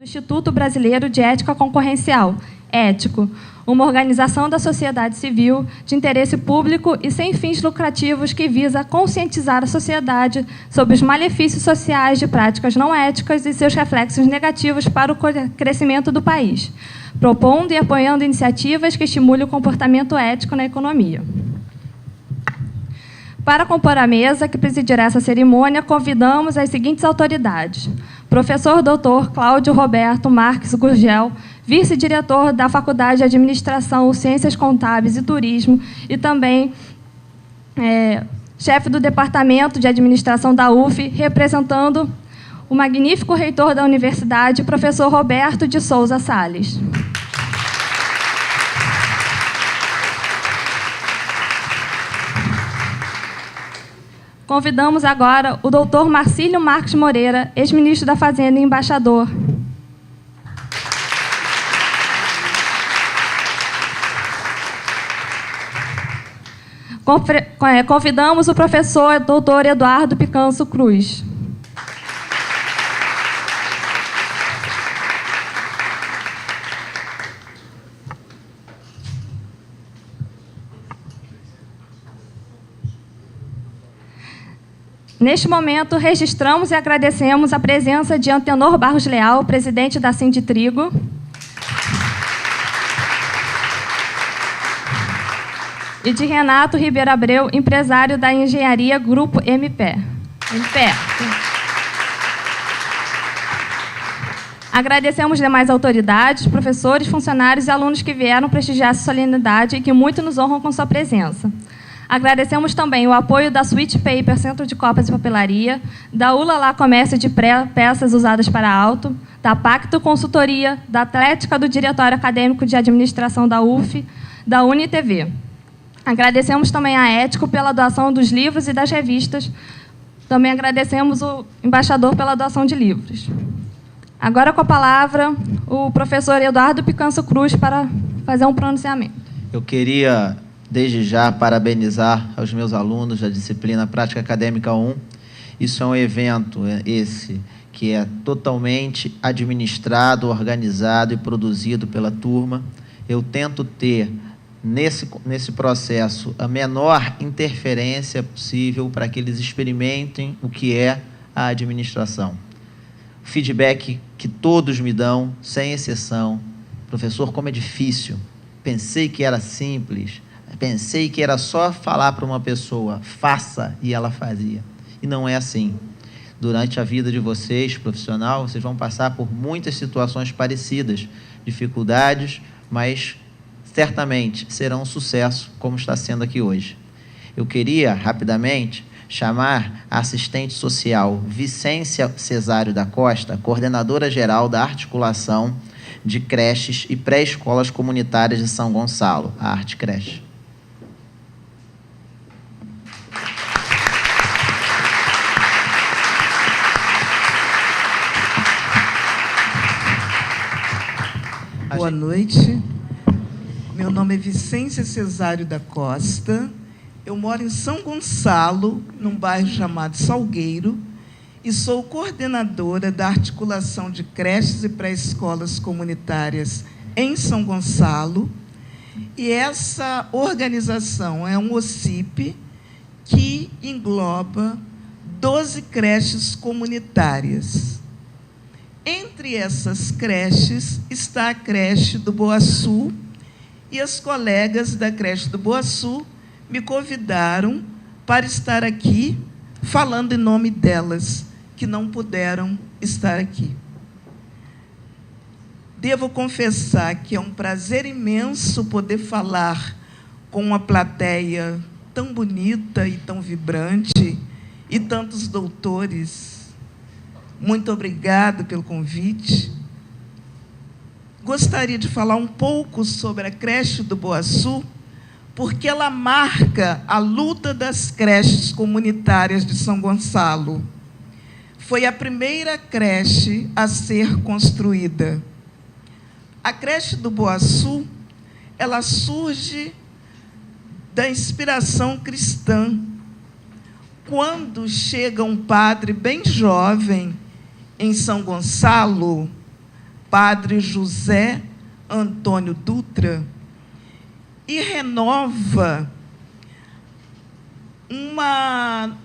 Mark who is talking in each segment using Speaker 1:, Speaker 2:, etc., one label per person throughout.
Speaker 1: do Instituto Brasileiro de Ética Concorrencial, Ético, uma organização da sociedade civil de interesse público e sem fins lucrativos que visa conscientizar a sociedade sobre os malefícios sociais de práticas não éticas e seus reflexos negativos para o crescimento do país, propondo e apoiando iniciativas que estimulem o comportamento ético na economia. Para compor a mesa que presidirá essa cerimônia, convidamos as seguintes autoridades: professor Dr. Cláudio Roberto Marques Gurgel, vice-diretor da Faculdade de Administração, Ciências Contábeis e Turismo e também chefe do Departamento de Administração da UF, representando o magnífico reitor da universidade, professor Roberto de Souza Salles. Convidamos agora o doutor Marcílio Marques Moreira, ex-ministro da Fazenda e embaixador. Convidamos o professor doutor Eduardo Picanso Cruz. Neste momento, registramos e agradecemos a presença de Antenor Barros Leal, presidente da Sinditrigo. E de Renato Ribeiro Abreu, empresário da Engenharia Grupo MP. Agradecemos demais autoridades, professores, funcionários e alunos que vieram prestigiar essa solenidade e que muito nos honram com sua presença. Agradecemos também o apoio da Sweet Paper, Centro de Copas e Papelaria, da Ulala Comércio de Peças Usadas para Auto, da Pacto Consultoria, da Atlética do Diretório Acadêmico de Administração da UF, da UniTV. Agradecemos também a Ético pela doação dos livros e das revistas. Também agradecemos o embaixador pela doação de livros. Agora, com a palavra, o professor Eduardo Picanso Cruz para fazer um pronunciamento.
Speaker 2: Eu queria, desde já, parabenizar aos meus alunos da disciplina Prática Acadêmica 1. Isso é um evento, que é totalmente administrado, organizado e produzido pela turma. Eu tento ter, nesse processo, a menor interferência possível para que eles experimentem o que é a administração. O feedback que todos me dão, sem exceção: professor, como é difícil, pensei que era simples, pensei que era só falar para uma pessoa, faça, e ela fazia. E não é assim. Durante a vida de vocês, profissional, vocês vão passar por muitas situações parecidas, dificuldades, mas certamente serão um sucesso, como está sendo aqui hoje. Eu queria, rapidamente, chamar a assistente social Vicência Cesário da Costa, coordenadora-geral da articulação de creches e pré-escolas comunitárias de São Gonçalo, a Arte Creche.
Speaker 3: Boa noite. Meu nome é Vicência Cesário da Costa. Eu moro em São Gonçalo, num bairro chamado Salgueiro, e sou coordenadora da articulação de creches e pré-escolas comunitárias em São Gonçalo. E essa organização é um OCIP que engloba 12 creches comunitárias. Entre essas creches está a creche do Boaçu, e as colegas da creche do Boaçu me convidaram para estar aqui falando em nome delas, que não puderam estar aqui. Devo confessar que é um prazer imenso poder falar com uma plateia tão bonita e tão vibrante, e tantos doutores. Muito obrigada pelo convite. Gostaria de falar um pouco sobre a creche do Boaçu, porque ela marca a luta das creches comunitárias de São Gonçalo. Foi a primeira creche a ser construída. A creche do Boaçu, ela surge da inspiração cristã. Quando chega um padre bem jovem em São Gonçalo, Padre José Antônio Dutra, e renova uma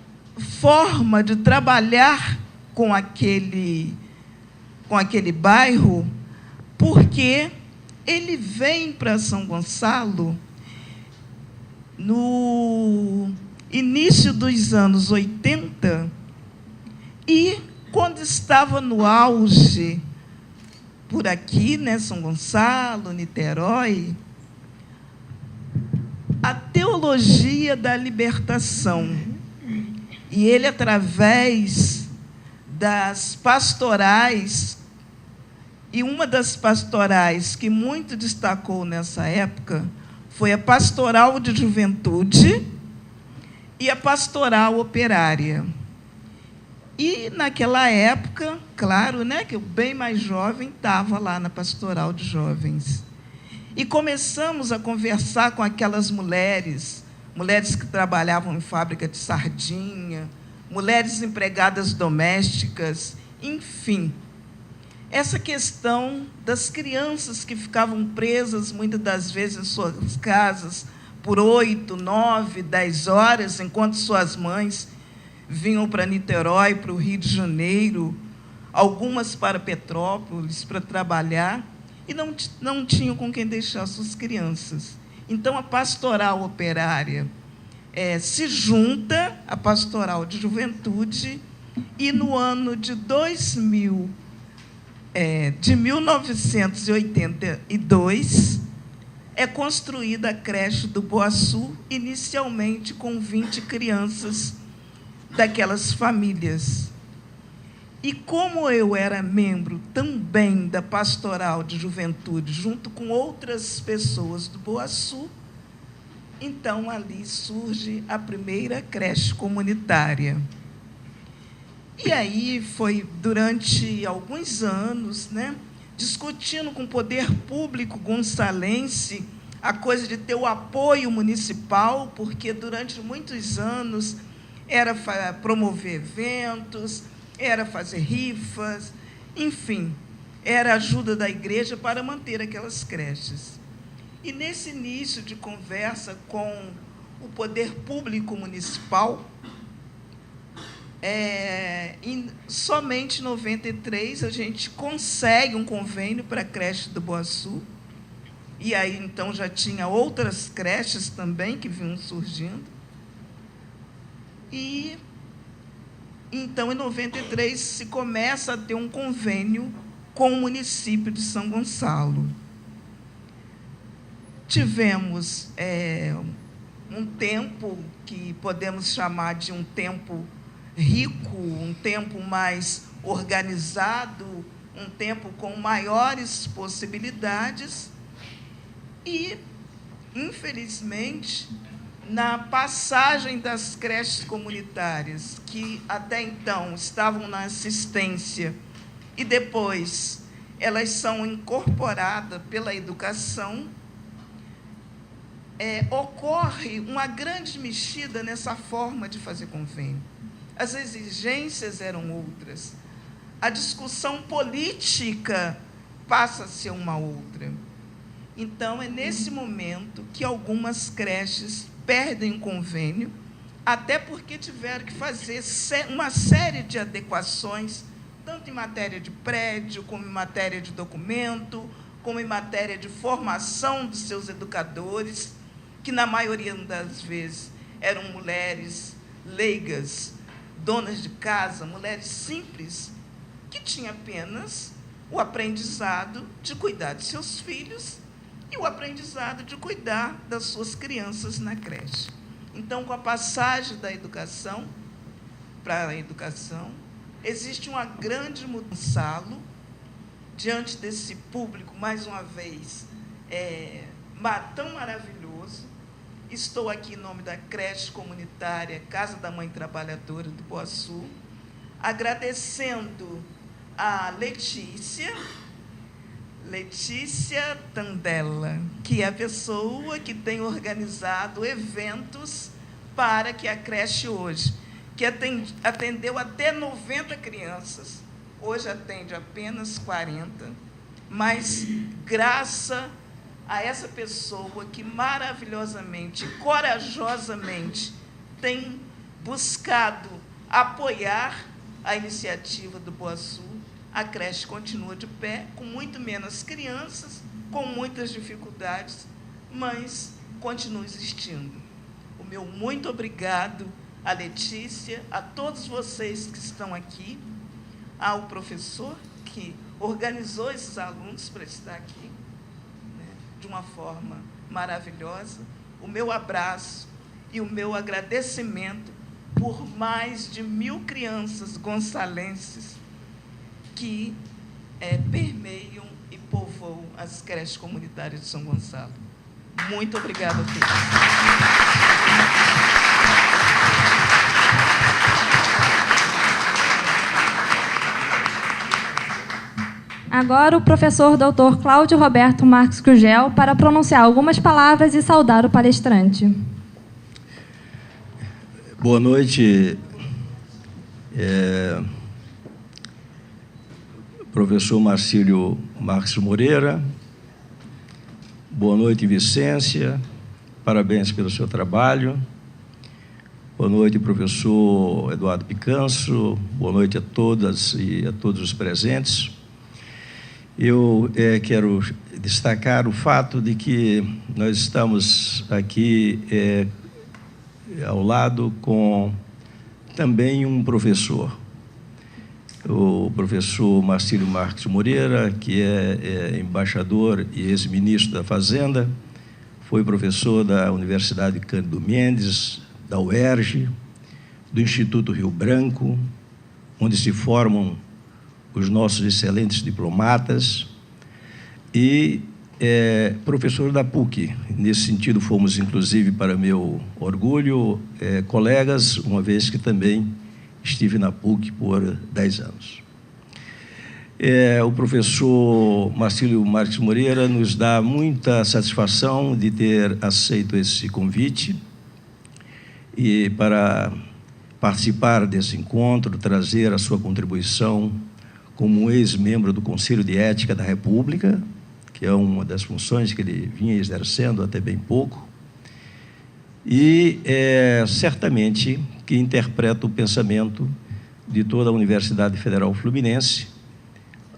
Speaker 3: forma de trabalhar com aquele bairro, porque ele vem para São Gonçalo no início dos anos 80 e, quando estava no auge, por aqui, né, São Gonçalo, Niterói, a teologia da libertação. E ele, através das pastorais, e uma das pastorais que muito destacou nessa época foi a pastoral de juventude e a pastoral operária. E, naquela época, claro, né, que eu, bem mais jovem, estava lá na pastoral de jovens. E começamos a conversar com aquelas mulheres que trabalhavam em fábrica de sardinha, mulheres empregadas domésticas, enfim. Essa questão das crianças que ficavam presas, muitas das vezes, em suas casas, por 8, 9, 10 horas, enquanto suas mães vinham para Niterói, para o Rio de Janeiro, algumas para Petrópolis, para trabalhar, e não tinham com quem deixar suas crianças. Então, a pastoral operária se junta à pastoral de juventude, e, no ano de 1982, é construída a creche do Boaçu, inicialmente com 20 crianças daquelas famílias. E como eu era membro também da pastoral de juventude, junto com outras pessoas do Boaçu, então ali surge a primeira creche comunitária. E aí foi, durante alguns anos, né, discutindo com o poder público gonçalense a coisa de ter o apoio municipal, porque durante muitos anos era promover eventos, era fazer rifas, enfim, era ajuda da igreja para manter aquelas creches. E, nesse início de conversa com o poder público municipal, somente em 93 a gente consegue um convênio para a creche do Boaçu, e aí então já tinha outras creches também que vinham surgindo. E então, em 93, se começa a ter um convênio com o município de São Gonçalo. Tivemos um tempo que podemos chamar de um tempo rico, um tempo mais organizado, um tempo com maiores possibilidades, e, infelizmente, na passagem das creches comunitárias, que até então estavam na assistência, e depois elas são incorporadas pela educação, ocorre uma grande mexida nessa forma de fazer convênio. As exigências eram outras, a discussão política passa a ser uma outra. Então, é nesse momento que algumas creches perdem o convênio, até porque tiveram que fazer uma série de adequações, tanto em matéria de prédio, como em matéria de documento, como em matéria de formação dos seus educadores, que, na maioria das vezes, eram mulheres leigas, donas de casa, mulheres simples, que tinham apenas o aprendizado de cuidar de seus filhos e o aprendizado de cuidar das suas crianças na creche. Então, com a passagem da educação para a educação, existe uma grande mudança diante desse público, mais uma vez, tão maravilhoso. Estou aqui em nome da creche comunitária Casa da Mãe Trabalhadora do Boaçu, agradecendo a Letícia Tandella, que é a pessoa que tem organizado eventos para que a creche hoje, que atendeu até 90 crianças, hoje atende apenas 40, mas graças a essa pessoa que maravilhosamente, corajosamente tem buscado apoiar a iniciativa do Boa Sul, a creche continua de pé, com muito menos crianças, com muitas dificuldades, mas continua existindo. O meu muito obrigado à Letícia, a todos vocês que estão aqui, ao professor que organizou esses alunos para estar aqui, né, de uma forma maravilhosa, o meu abraço e o meu agradecimento por mais de 1.000 crianças gonçalenses que permeiam e povoam as creches comunitárias de São Gonçalo. Muito obrigada a todos.
Speaker 1: Agora o professor Dr. Cláudio Roberto Marques Gurgel para pronunciar algumas palavras e saudar o palestrante.
Speaker 4: Boa noite, professor Marcílio Marques Moreira. Boa noite, Vicência. Parabéns pelo seu trabalho. Boa noite, professor Eduardo Picanso. Boa noite a todas e a todos os presentes. Eu quero destacar o fato de que nós estamos aqui ao lado com também um professor, o professor Marcílio Marques Moreira, que é embaixador e ex-ministro da Fazenda, foi professor da Universidade Cândido Mendes, da UERJ, do Instituto Rio Branco, onde se formam os nossos excelentes diplomatas, e professor da PUC. Nesse sentido, fomos, inclusive, para meu orgulho, colegas, uma vez que também estive na PUC por 10 anos. O professor Marcílio Marques Moreira nos dá muita satisfação de ter aceito esse convite e para participar desse encontro, trazer a sua contribuição como um ex-membro do Conselho de Ética da República, que é uma das funções que ele vinha exercendo até bem pouco, e certamente que interpreta o pensamento de toda a Universidade Federal Fluminense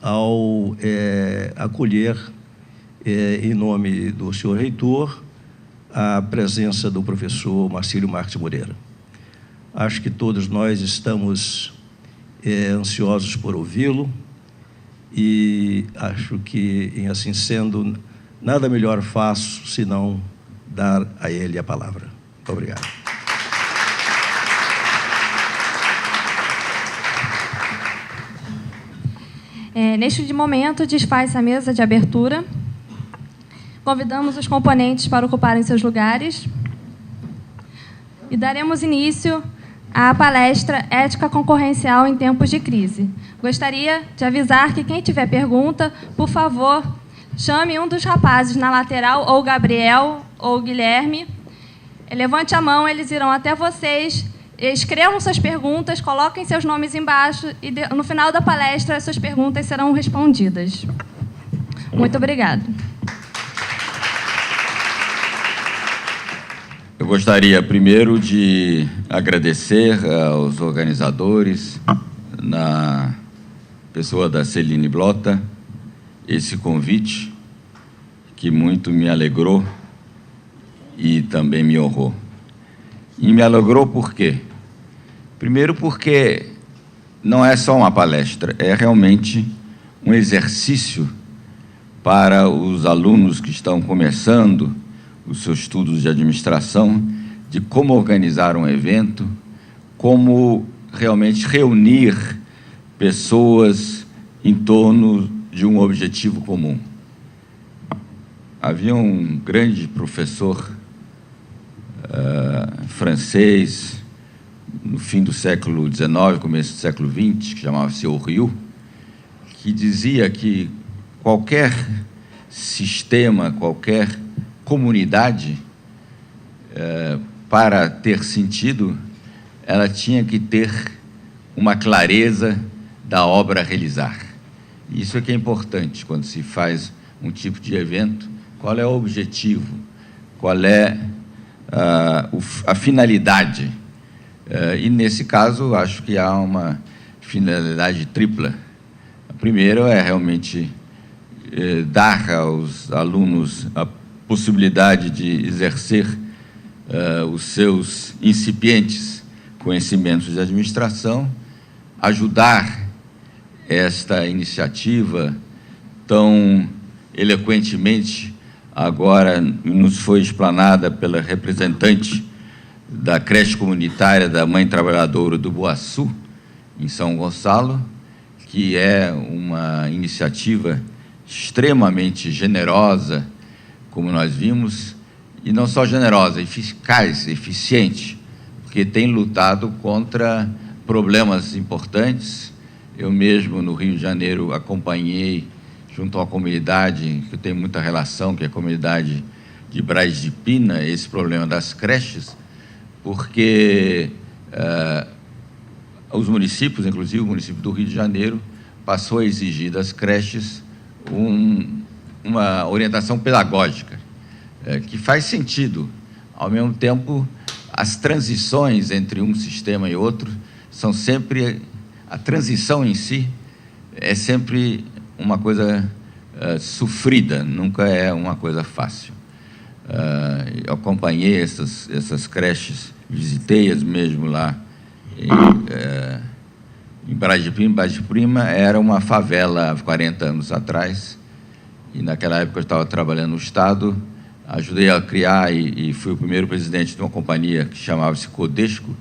Speaker 4: ao acolher, em nome do senhor reitor, a presença do professor Marcílio Marques Moreira. Acho que todos nós estamos ansiosos por ouvi-lo, e acho que, em assim sendo, nada melhor faço senão dar a ele a palavra. Muito obrigado.
Speaker 1: Neste momento, desfaz a mesa de abertura. Convidamos os componentes para ocuparem seus lugares e daremos início à palestra Ética Concorrencial em Tempos de Crise. Gostaria de avisar que quem tiver pergunta, por favor, chame um dos rapazes na lateral, ou Gabriel, ou Guilherme. Levante a mão, eles irão até vocês, escrevam suas perguntas, coloquem seus nomes embaixo e, no final da palestra, suas perguntas serão respondidas. Muito obrigada.
Speaker 5: Eu gostaria, primeiro, de agradecer aos organizadores, na pessoa da Celine Blota, esse convite, que muito me alegrou e também me honrou. E me alegrou por quê? Primeiro porque não é só uma palestra, é realmente um exercício para os alunos que estão começando os seus estudos de administração, de como organizar um evento, como realmente reunir pessoas em torno de um objetivo comum. Havia um grande professor francês, no fim do século XIX, começo do século XX, que chamava-se Oriou, que dizia que qualquer sistema, qualquer comunidade, para ter sentido, ela tinha que ter uma clareza da obra a realizar. Isso é que é importante quando se faz um tipo de evento. Qual é o objetivo? Qual é a finalidade? E, nesse caso, acho que há uma finalidade tripla. A primeira é realmente dar aos alunos a possibilidade de exercer os seus incipientes conhecimentos de administração, ajudar esta iniciativa tão eloquentemente agora nos foi explanada pela representante da creche comunitária da Mãe Trabalhadora do Boaçu, em São Gonçalo, que é uma iniciativa extremamente generosa, como nós vimos, e não só generosa, eficaz, eficiente, porque tem lutado contra problemas importantes. Eu mesmo, no Rio de Janeiro, acompanhei, junto a uma comunidade que eu tenho muita relação, que é a comunidade de Braz de Pina, esse problema das creches, porque os municípios, inclusive o município do Rio de Janeiro, passou a exigir das creches uma orientação pedagógica, que faz sentido. Ao mesmo tempo, as transições entre um sistema e outro são sempre... A transição em si é sempre uma coisa sofrida, nunca é uma coisa fácil. Eu acompanhei essas creches, visitei-as mesmo lá em Braz de Pina. Braz de Pina era uma favela há 40 anos atrás, e naquela época eu estava trabalhando no Estado, ajudei a criar e fui o primeiro presidente de uma companhia que chamava-se Codesco,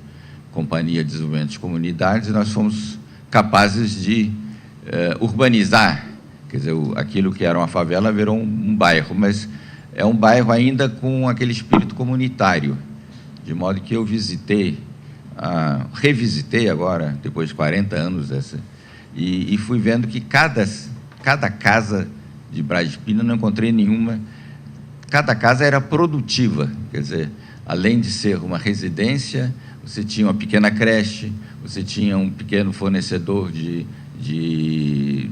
Speaker 5: Companhia de Desenvolvimento de Comunidades, e nós fomos capazes de urbanizar, quer dizer, aquilo que era uma favela virou um bairro, mas é um bairro ainda com aquele espírito comunitário, de modo que eu revisitei agora, depois de 40 anos, e fui vendo que cada casa de Braz de Pina, não encontrei nenhuma, cada casa era produtiva, quer dizer, além de ser uma residência, você tinha uma pequena creche, você tinha um pequeno fornecedor de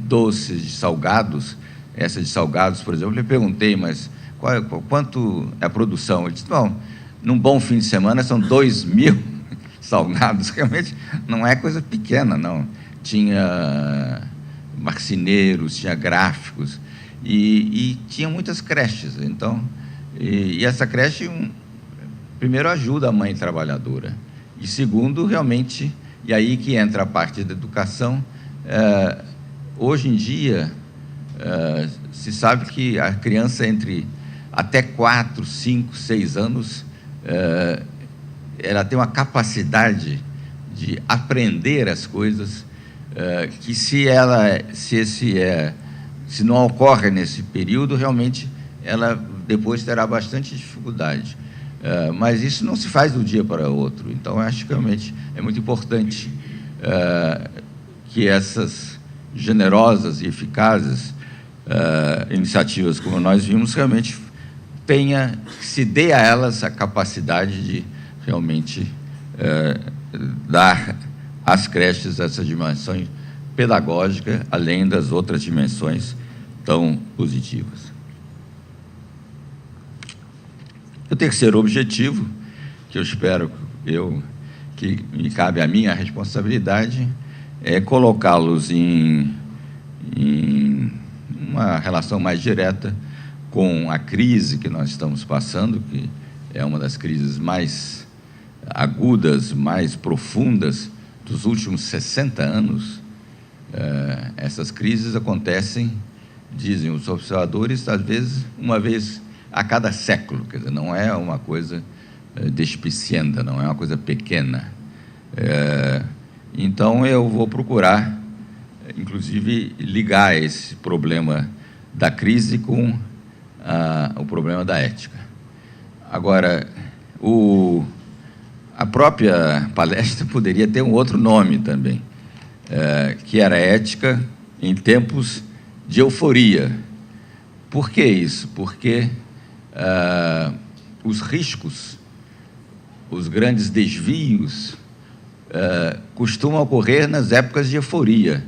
Speaker 5: doces, de salgados. Essa de salgados, por exemplo, eu lhe perguntei, mas quanto é a produção? Ele disse, bom, num bom fim de semana são 2.000 salgados, realmente não é coisa pequena, não. Tinha marceneiros, tinha gráficos, e tinha muitas creches. Então, e essa creche, primeiro, ajuda a mãe trabalhadora, e segundo, realmente, e aí que entra a parte da educação. Hoje em dia, se sabe que a criança entre até 4, 5, 6 anos, ela tem uma capacidade de aprender as coisas que se não ocorre nesse período, realmente ela depois terá bastante dificuldade. Mas isso não se faz do dia para o outro. Então, acho que realmente é muito importante que essas generosas e eficazes iniciativas, como nós vimos, realmente se dê a elas a capacidade de realmente dar às creches essa dimensão pedagógica, além das outras dimensões tão positivas. O terceiro objetivo, que eu espero que me cabe a minha responsabilidade, é colocá-los em uma relação mais direta com a crise que nós estamos passando, que é uma das crises mais agudas, mais profundas dos últimos 60 anos. Essas crises acontecem, dizem os observadores, às vezes uma vez a cada século, quer dizer, não é uma coisa despicienda, não é uma coisa pequena. Então, eu vou procurar, inclusive, ligar esse problema da crise com o problema da ética. Agora, a própria palestra poderia ter um outro nome também, que era ética em tempos de euforia. Por que isso? Porque os riscos, os grandes desvios, costumam ocorrer nas épocas de euforia.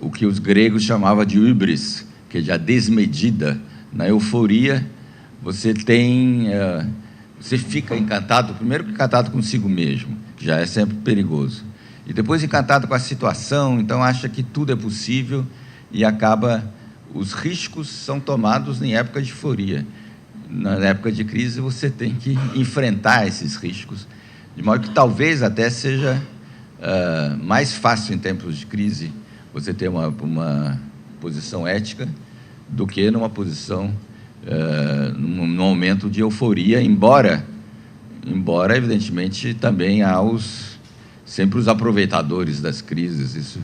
Speaker 5: o que os gregos chamavam de hybris, que é a desmedida. Na euforia, você fica encantado, primeiro que encantado consigo mesmo, que já é sempre perigoso, e depois encantado com a situação, então acha que tudo é possível e os riscos são tomados em época de euforia. Na época de crise, você tem que enfrentar esses riscos, de modo que talvez até seja mais fácil em tempos de crise você ter uma posição ética do que numa posição, num momento de euforia, embora evidentemente, também há sempre os aproveitadores das crises.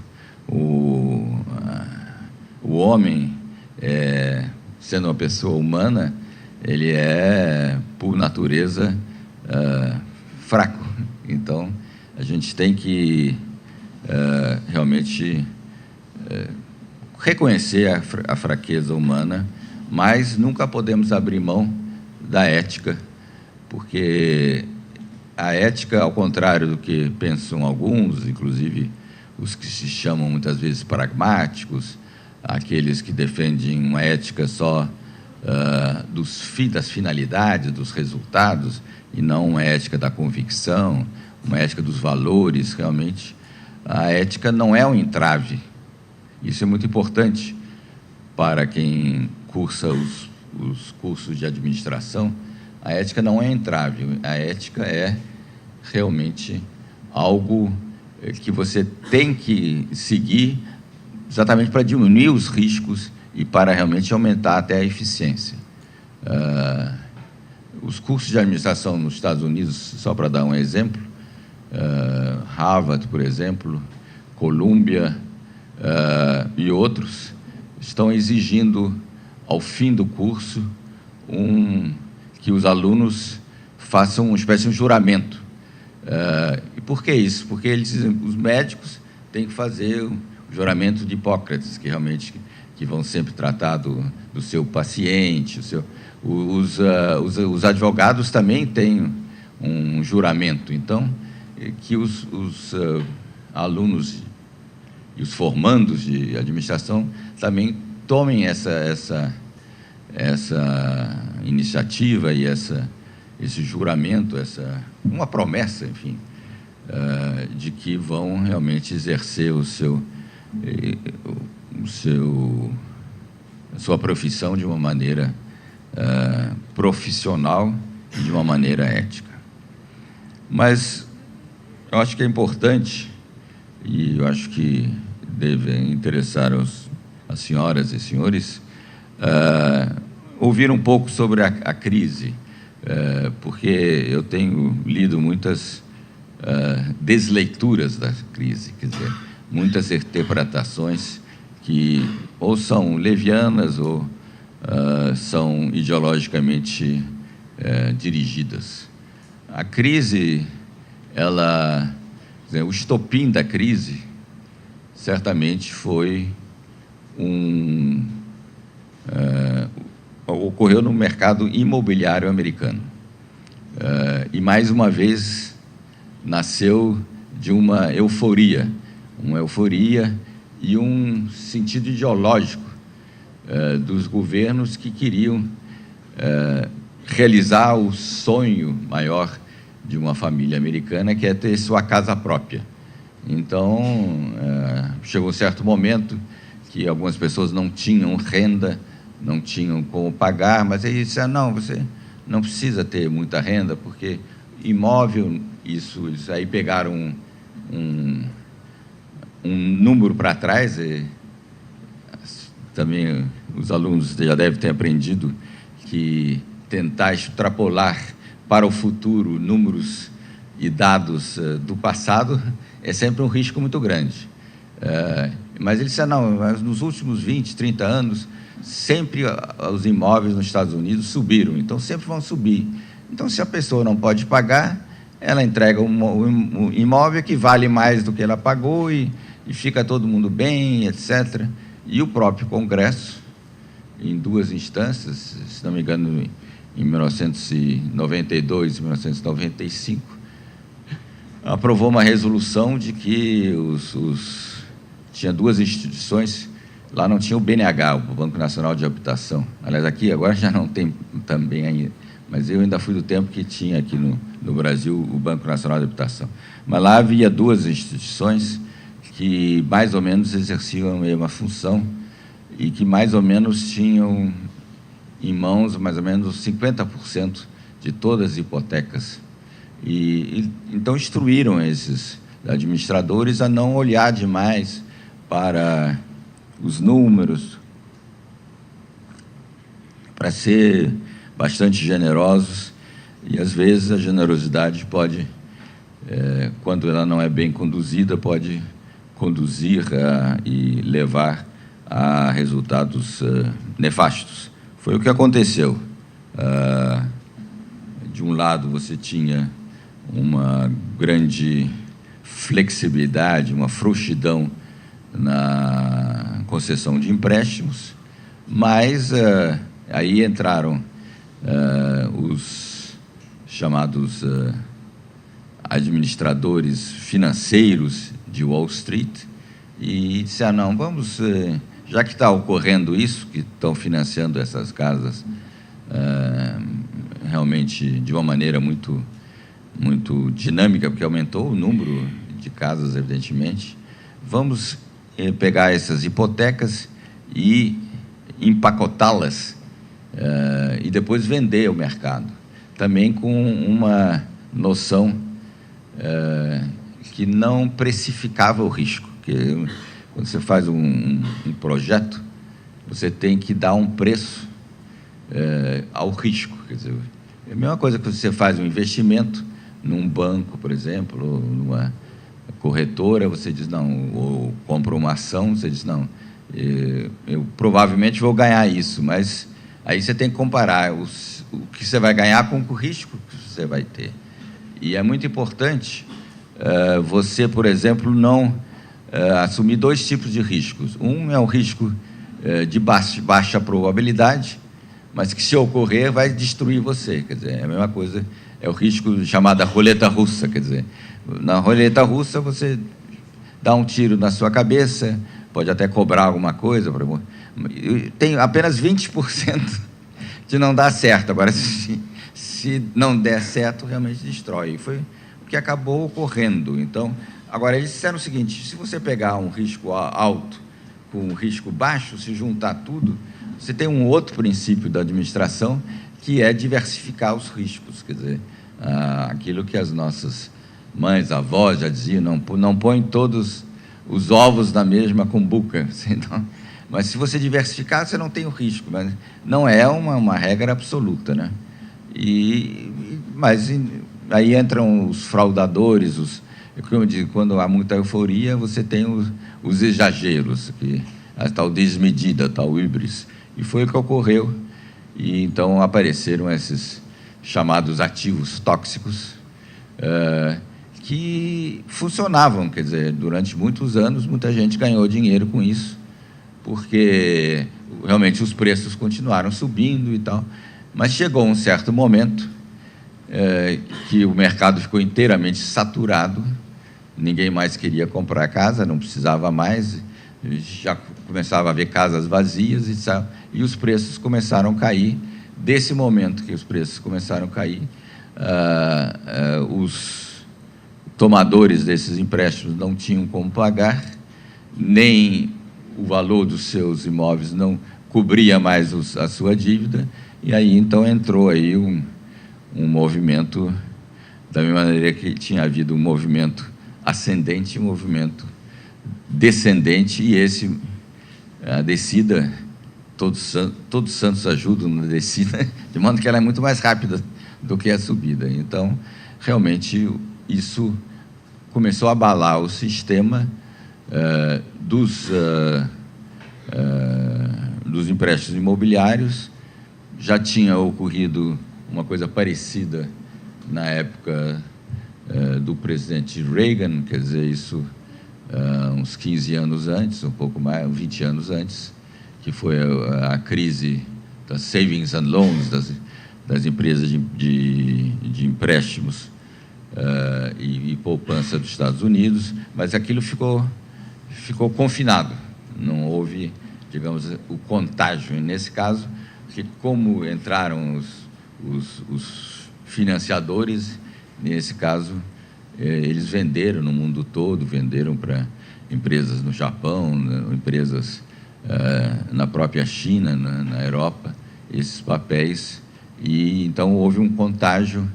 Speaker 5: O homem, sendo uma pessoa humana, ele é, por natureza, fraco. Então, a gente tem que realmente reconhecer a fraqueza humana, mas nunca podemos abrir mão da ética, porque a ética, ao contrário do que pensam alguns, inclusive os que se chamam muitas vezes pragmáticos, aqueles que defendem uma ética só das finalidades, dos resultados, e não uma ética da convicção, uma ética dos valores. Realmente, a ética não é um entrave. Isso é muito importante para quem cursa os cursos de administração. A ética não é entrave, a ética é realmente algo que você tem que seguir exatamente para diminuir os riscos e para realmente aumentar até a eficiência. Os cursos de administração nos Estados Unidos, só para dar um exemplo, Harvard, por exemplo, Columbia e outros, estão exigindo, ao fim do curso, que os alunos façam uma espécie de um juramento. E por que isso? Porque os médicos têm que fazer o juramento de Hipócrates, que realmente vão sempre tratar do seu paciente. Os advogados também têm um juramento. Então, que os alunos e os formandos de administração também tomem essa iniciativa e esse juramento, uma promessa, enfim, de que vão realmente exercer a sua profissão de uma maneira profissional e de uma maneira ética. Mas eu acho que é importante, e eu acho que deve interessar as senhoras e senhores, ouvir um pouco sobre a crise, porque eu tenho lido muitas desleituras da crise, quer dizer, muitas interpretações que ou são levianas ou são ideologicamente dirigidas. A crise, o estopim da crise, certamente foi ocorreu no mercado imobiliário americano. E, mais uma vez, nasceu de uma euforia e um sentido ideológico dos governos que queriam realizar o sonho maior de uma família americana, que é ter sua casa própria. Então, chegou um certo momento que algumas pessoas não tinham renda, não tinham como pagar, mas aí disseram, não, você não precisa ter muita renda, porque imóvel, isso aí pegaram um número para trás, também os alunos já devem ter aprendido que tentar extrapolar para o futuro números e dados do passado é sempre um risco muito grande. Mas ele disse, não, nos últimos 20, 30 anos, sempre os imóveis nos Estados Unidos subiram, então sempre vão subir. Então, se a pessoa não pode pagar, ela entrega um imóvel que vale mais do que ela pagou e fica todo mundo bem, etc. E o próprio Congresso, em duas instâncias, se não me engano, em 1992 e 1995, aprovou uma resolução de que tinha duas instituições, lá não tinha o BNH, o Banco Nacional de Habitação. Aliás, aqui agora já não tem também ainda, mas eu ainda fui do tempo que tinha aqui no Brasil o Banco Nacional de Habitação. Mas lá havia duas instituições que mais ou menos exerciam a mesma função e que mais ou menos tinham em mãos mais ou menos 50% de todas as hipotecas. Então instruíram esses administradores a não olhar demais para os números, para ser bastante generosos, e às vezes a generosidade pode, quando ela não é bem conduzida, pode conduzir e levar a resultados nefastos. Foi o que aconteceu. De um lado, você tinha uma grande flexibilidade, uma frouxidão na concessão de empréstimos, mas aí entraram os chamados administradores financeiros de Wall Street e disseram, não, vamos, já que está ocorrendo isso, que estão financiando essas casas realmente de uma maneira muito dinâmica, porque aumentou o número de casas, evidentemente, vamos pegar essas hipotecas e empacotá-las e depois vender ao mercado, também com uma noção que não precificava o risco, porque quando você faz um projeto, você tem que dar um preço ao risco, quer dizer, é a mesma coisa que você faz um investimento num banco, por exemplo, ou numa corretora, você diz, não, ou compra uma ação, você diz, não, eu provavelmente vou ganhar isso, mas aí você tem que comparar o que você vai ganhar com o risco que você vai ter. E é muito importante você, por exemplo, não assumir dois tipos de riscos. Um é o risco de baixa probabilidade, mas que, se ocorrer, vai destruir você. Quer dizer, é a mesma coisa, é o risco chamado roleta russa. Quer dizer, na roleta russa, você dá um tiro na sua cabeça, pode até cobrar alguma coisa. Tem apenas 20% de não dar certo. Agora, se não der certo, realmente destrói. Foi o que acabou ocorrendo. Então, agora, eles disseram o seguinte, se você pegar um risco alto com um risco baixo, se juntar tudo, você tem um outro princípio da administração, que é diversificar os riscos. Quer dizer, aquilo que as nossas mães, avós já diziam, não põe todos os ovos na mesma cumbuca. Então, mas se você diversificar, você não tem o risco. Mas não é uma regra absoluta, né? Mas aí entram os fraudadores, como eu digo, quando há muita euforia, você tem os exageros, a tal desmedida, a tal híbris. E foi o que ocorreu. E então apareceram esses chamados ativos tóxicos que funcionavam. Quer dizer, durante muitos anos, muita gente ganhou dinheiro com isso, porque realmente os preços continuaram subindo e tal. Mas chegou um certo momento que o mercado ficou inteiramente saturado, ninguém mais queria comprar casa, não precisava mais, já começava a haver casas vazias e os preços começaram a cair. Desse momento que os preços começaram a cair, os tomadores desses empréstimos não tinham como pagar, nem o valor dos seus imóveis não cobria mais a sua dívida, e aí então entrou aí um movimento, da mesma maneira que tinha havido um movimento ascendente e um movimento descendente, e a descida, todos santos ajudam na descida, de modo que ela é muito mais rápida do que a subida. Então, realmente, isso começou a abalar o sistema dos empréstimos imobiliários. Já tinha ocorrido uma coisa parecida na época do presidente Reagan, quer dizer, isso uns 15 anos antes, um pouco mais, 20 anos antes, que foi a crise das savings and loans, das empresas de empréstimos e poupança dos Estados Unidos, mas aquilo ficou ficou confinado, não houve, digamos, o contágio. Nesse caso, que como entraram os financiadores, nesse caso, eles venderam no mundo todo, venderam para empresas no Japão, empresas na própria China, na Europa, esses papéis, e então houve um contágio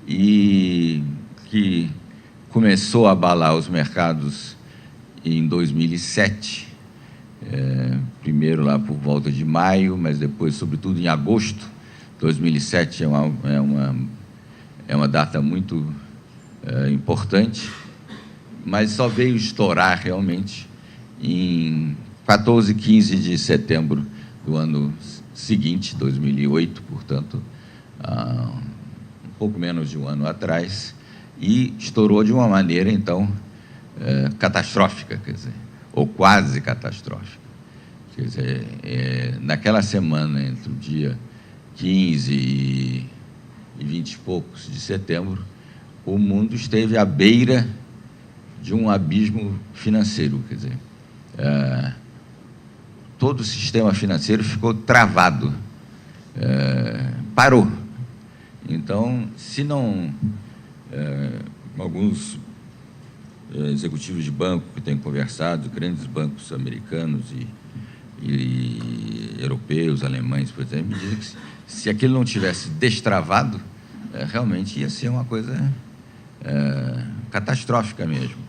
Speaker 5: e que começou a abalar os mercados em 2007, primeiro lá por volta de maio, mas depois, sobretudo, em agosto. 2007 é uma data muito importante, mas só veio estourar realmente em 14 e 15 de setembro do ano seguinte, 2008, portanto, um pouco menos de um ano atrás, e estourou de uma maneira, então, catastrófica, quer dizer, ou quase catastrófica. Quer dizer, naquela semana, entre o dia 15 e 20 e poucos de setembro, o mundo esteve à beira de um abismo financeiro, quer dizer, todo o sistema financeiro ficou travado, parou. Então, se não... alguns executivos de banco que têm conversado, grandes bancos americanos e europeus, alemães, por exemplo, me dizem que se aquilo não tivesse destravado, realmente ia ser uma coisa catastrófica mesmo.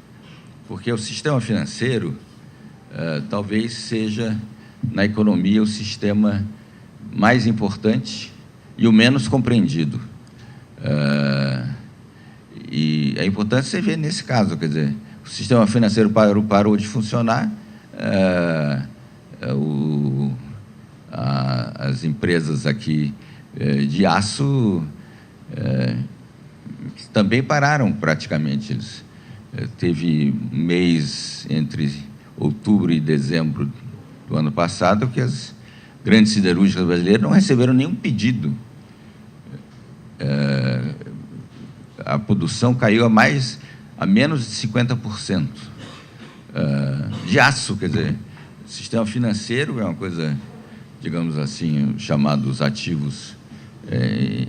Speaker 5: Porque o sistema financeiro talvez seja, na economia, o sistema mais importante e o menos compreendido. E é importante você ver nesse caso, quer dizer, o sistema financeiro parou de funcionar, as empresas aqui de aço também pararam praticamente. Teve um mês entre outubro e dezembro do ano passado que as grandes siderúrgicas brasileiras não receberam nenhum pedido. A produção caiu a menos de 50% de aço, quer dizer, o sistema financeiro é uma coisa, digamos assim, chamados ativos que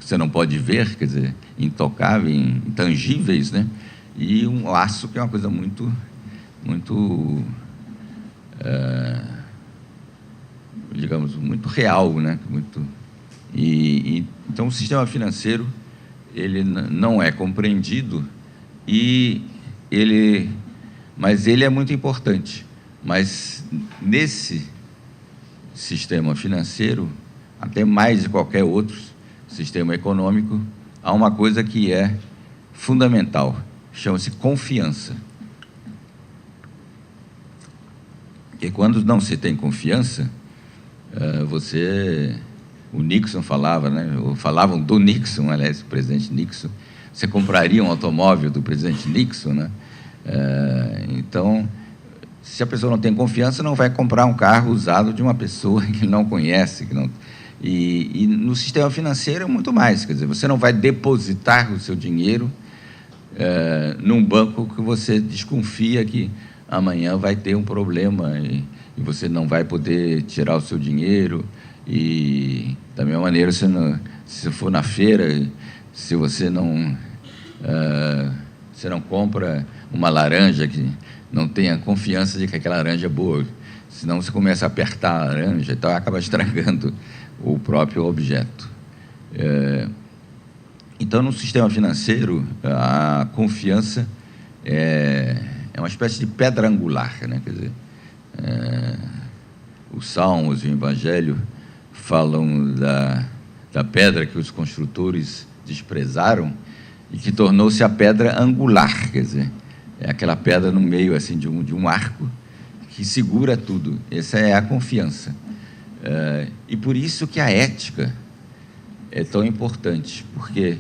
Speaker 5: você não pode ver, quer dizer, intocáveis, intangíveis, né? E um aço que é uma coisa muito digamos, muito real, né? Então, o sistema financeiro ele não é compreendido mas ele é muito importante. Mas nesse sistema financeiro, até mais de qualquer outro sistema econômico, há uma coisa que é fundamental, chama-se confiança. E quando não se tem confiança, o Nixon falava, né? Ou falavam do Nixon, aliás, o presidente Nixon, você compraria um automóvel do presidente Nixon, né? Então, se a pessoa não tem confiança, não vai comprar um carro usado de uma pessoa que não conhece, e no sistema financeiro é muito mais, quer dizer, você não vai depositar o seu dinheiro num banco que você desconfia que amanhã vai ter um problema e você não vai poder tirar o seu dinheiro. E da mesma maneira, se for na feira, se você não compra uma laranja que não tenha confiança de que aquela laranja é boa, senão você começa a apertar a laranja, então acaba estragando o próprio objeto. Então, no sistema financeiro, a confiança é uma espécie de pedra angular, né? Quer dizer, os Salmos e o Evangelho falam da pedra que os construtores desprezaram e que tornou-se a pedra angular, quer dizer, é aquela pedra no meio assim de um arco que segura tudo. Essa é a confiança. E por isso que a ética é tão importante, porque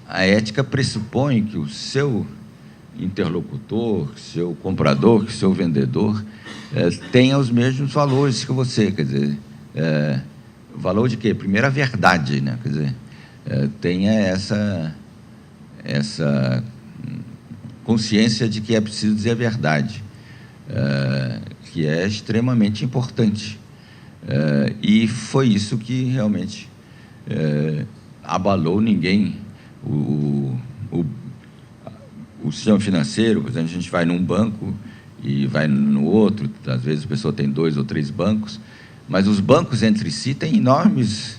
Speaker 5: a ética pressupõe que o seu interlocutor, seu comprador, que seu vendedor tenha os mesmos valores que você, quer dizer, valor de quê? Primeiro, a verdade, né? Quer dizer, tenha consciência de que é preciso dizer a verdade, que é extremamente importante. E foi isso que realmente abalou ninguém. O sistema financeiro, por exemplo, a gente vai num banco e vai no outro, às vezes a pessoa tem 2 ou 3 bancos, mas os bancos entre si têm enormes,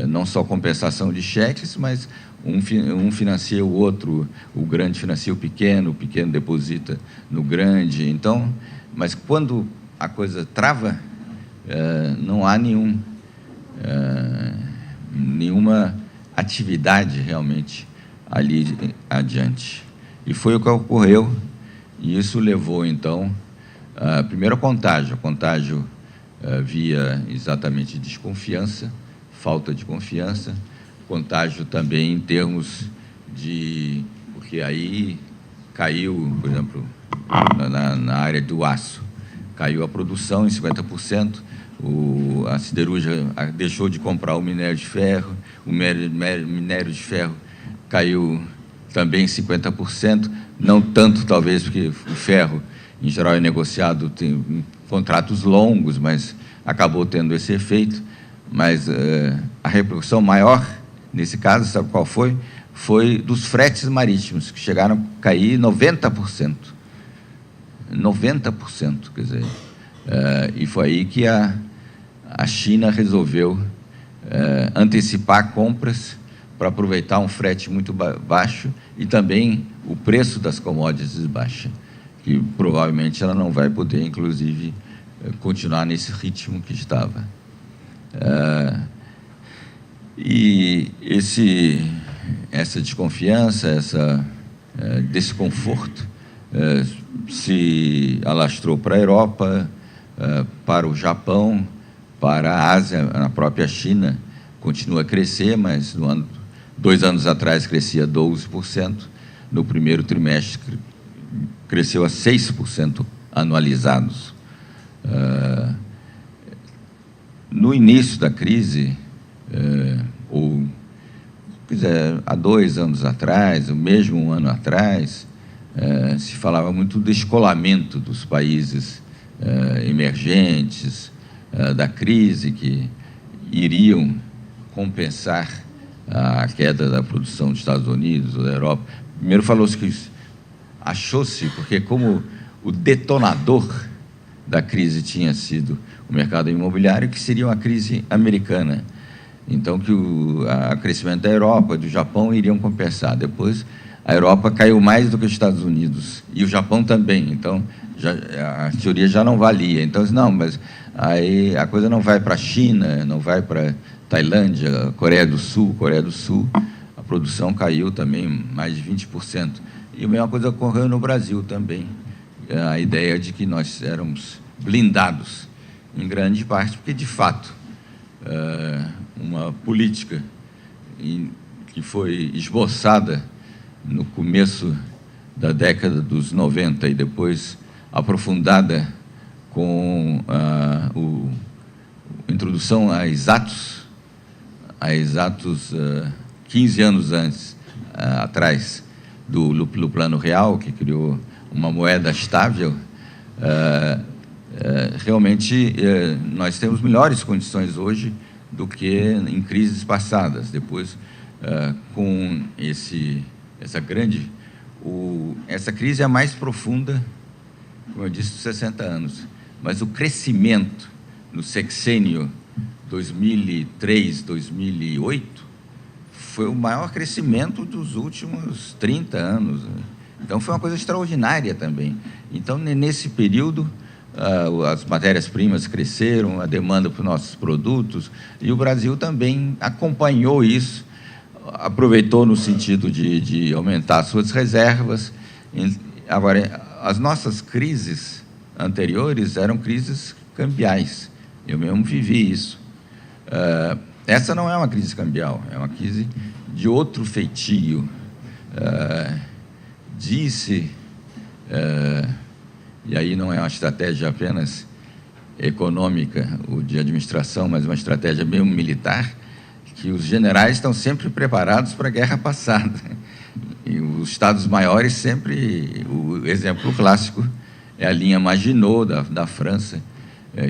Speaker 5: não só compensação de cheques, mas um financia o outro, o grande financia o pequeno deposita no grande. Então, mas quando a coisa trava, não há nenhuma atividade realmente ali adiante. E foi o que ocorreu, e isso levou, então, primeiro a contágio via exatamente desconfiança, falta de confiança, contágio também em termos de... porque aí caiu, por exemplo, na área do aço, caiu a produção em 50%, a siderúrgica deixou de comprar o minério de ferro, o minério de ferro caiu também 50%, não tanto talvez porque o ferro, em geral, é negociado, tem contratos longos, mas acabou tendo esse efeito. Mas a repercussão maior, nesse caso, sabe qual foi? Foi dos fretes marítimos, que chegaram a cair 90%. 90%, quer dizer. E foi aí que a China resolveu antecipar compras para aproveitar um frete muito baixo e também o preço das commodities baixa, que provavelmente ela não vai poder, inclusive, continuar nesse ritmo que estava. E essa desconfiança, esse desconforto se alastrou para a Europa, para o Japão, para a Ásia, na própria China, continua a crescer, mas 2 anos atrás crescia 12%, no primeiro trimestre cresceu a 6% anualizados. No início da crise, ou há 2 anos atrás, ou mesmo 1 ano atrás, se falava muito do descolamento dos países emergentes, da crise, que iriam compensar a queda da produção dos Estados Unidos ou da Europa. Primeiro falou-se que achou-se, porque como o detonador da crise tinha sido o mercado imobiliário, que seria uma crise americana. Então, que o crescimento da Europa, do Japão, iriam compensar. Depois, a Europa caiu mais do que os Estados Unidos, e o Japão também. Então, a teoria já não valia. Então, não, mas aí a coisa não vai para a China, não vai para Tailândia, Coreia do Sul, a produção caiu também mais de 20%. E a mesma coisa ocorreu no Brasil também. A ideia de que nós éramos blindados, em grande parte, porque, de fato, uma política que foi esboçada no começo da década dos 90 e depois aprofundada com a introdução a exatos 15 anos atrás do Plano Real, que criou uma moeda estável. Realmente nós temos melhores condições hoje do que em crises passadas. Depois, com essa crise é a mais profunda, como eu disse, dos 60 anos, mas o crescimento no sexênio 2003, 2008 foi o maior crescimento dos últimos 30 anos. Então, foi uma coisa extraordinária também. Então, nesse período, as matérias-primas cresceram, a demanda por nossos produtos, e o Brasil também acompanhou isso, aproveitou no sentido de aumentar suas reservas. Agora, as nossas crises anteriores eram crises cambiais. Eu mesmo vivi isso. Essa não é uma crise cambial, é uma crise de outro feitio. E aí não é uma estratégia apenas econômica ou de administração, mas uma estratégia mesmo militar, que os generais estão sempre preparados para a guerra passada. E os estados maiores sempre, o exemplo clássico é a linha Maginot da França,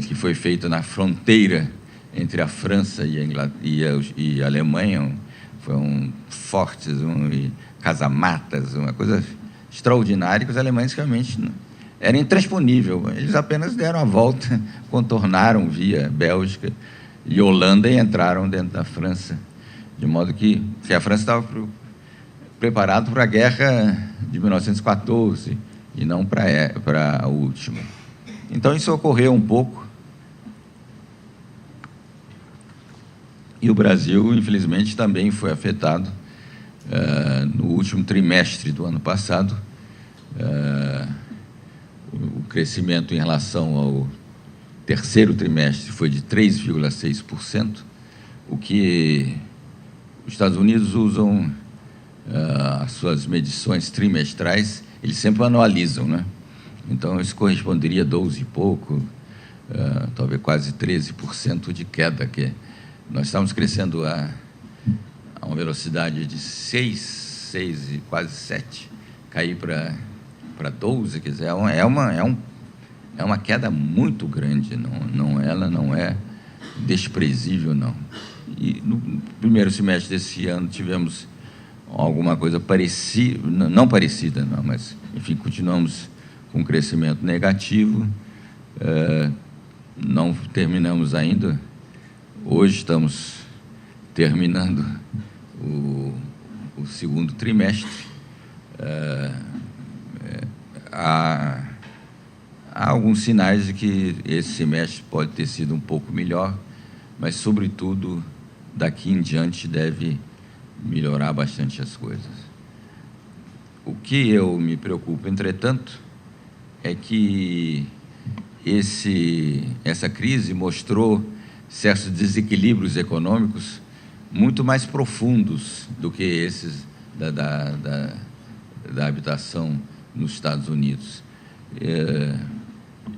Speaker 5: que foi feita na fronteira entre a França e a Alemanha. Foram fortes, casamatas, uma coisa extraordinária, que os alemães realmente era intransponível. Eles apenas deram a volta, contornaram via Bélgica e Holanda e entraram dentro da França, de modo que a França estava preparada para a guerra de 1914 e não para a última. Então, isso ocorreu um pouco. E o Brasil, infelizmente, também foi afetado no último trimestre do ano passado. O crescimento em relação ao terceiro trimestre foi de 3,6%, o que os Estados Unidos usam as suas medições trimestrais, eles sempre anualizam, né? Então, isso corresponderia a 12 e pouco, talvez quase 13% de queda, que nós estamos crescendo a uma velocidade de 6 e quase 7, cair para 12, quer dizer, é uma queda muito grande, ela não é desprezível, não. E no primeiro semestre desse ano tivemos alguma coisa parecida, não parecida, não, mas, enfim, continuamos com crescimento negativo, não terminamos ainda. Hoje estamos terminando o segundo trimestre. Há alguns sinais de que esse semestre pode ter sido um pouco melhor, mas, sobretudo, daqui em diante deve melhorar bastante as coisas. O que eu me preocupo, entretanto, é que essa crise mostrou certos desequilíbrios econômicos muito mais profundos do que esses da habitação nos Estados Unidos.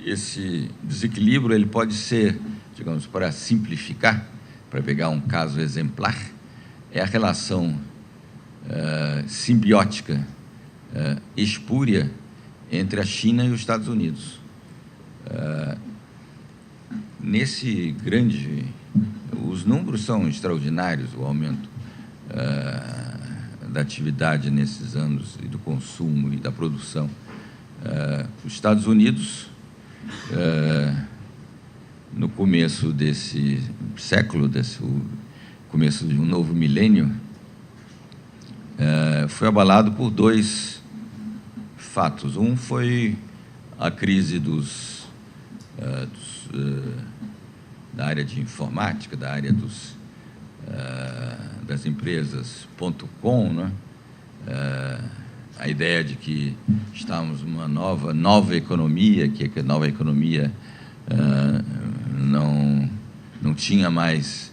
Speaker 5: Esse desequilíbrio ele pode ser, digamos, para simplificar, para pegar um caso exemplar, é a relação simbiótica, espúria, entre a China e os Estados Unidos. Os números são extraordinários, o aumento da atividade nesses anos, e do consumo e da produção. Os Estados Unidos, no começo desse século, começo de um novo milênio, foi abalado por dois fatos. Um foi a crise da área de informática, da área das empresas .com, né? A ideia de que estávamos numa nova economia, que a nova economia não tinha mais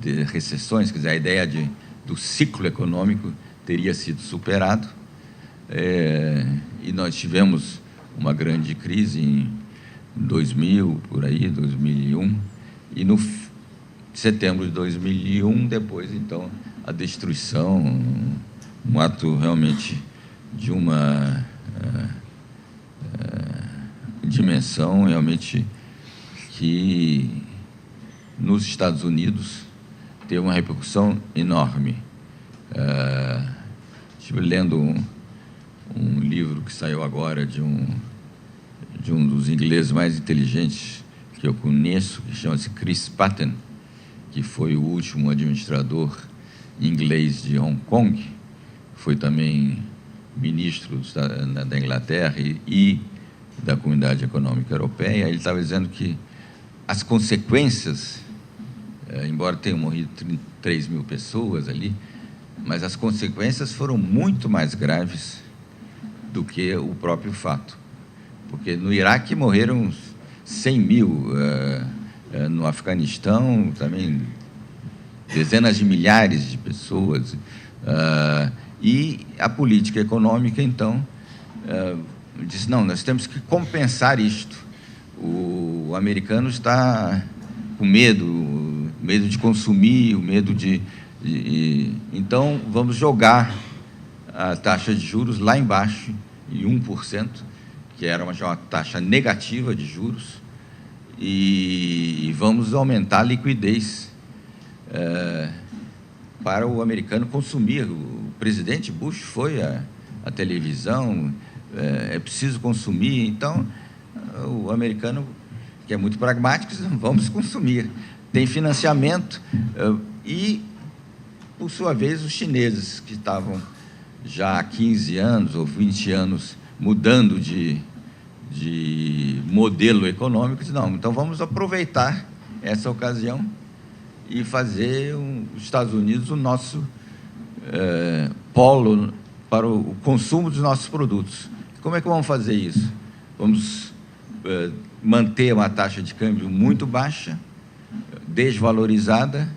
Speaker 5: de recessões, quer dizer, a ideia do ciclo econômico teria sido superado, e nós tivemos uma grande crise em 2000, por aí, 2001, e no setembro de 2001, depois, então, a destruição, um ato realmente de uma dimensão realmente que nos Estados Unidos teve uma repercussão enorme. Estive lendo um livro que saiu agora de um dos ingleses mais inteligentes que eu conheço, que chama-se Chris Patten, que foi o último administrador inglês de Hong Kong, foi também ministro da Inglaterra e da Comunidade Econômica Europeia. Ele estava dizendo que as consequências, embora tenham morrido 3 mil pessoas ali, mas as consequências foram muito mais graves do que o próprio fato. Porque no Iraque morreram 100 mil, no Afeganistão também dezenas de milhares de pessoas, e a política econômica, então, disse, não, nós temos que compensar isto. O americano está com medo de consumir, o medo então vamos jogar a taxa de juros lá embaixo, em 1%, que era uma taxa negativa de juros, e vamos aumentar a liquidez para o americano consumir. O presidente Bush foi à televisão, é preciso consumir, então o americano, que é muito pragmático, diz, vamos consumir. Tem financiamento e, por sua vez, os chineses, que estavam já há 15 anos ou 20 anos mudando de modelo econômico, dizem, não, então vamos aproveitar essa ocasião e fazer os Estados Unidos o nosso polo para o consumo dos nossos produtos. Como é que vamos fazer isso? Vamos manter uma taxa de câmbio muito baixa, desvalorizada.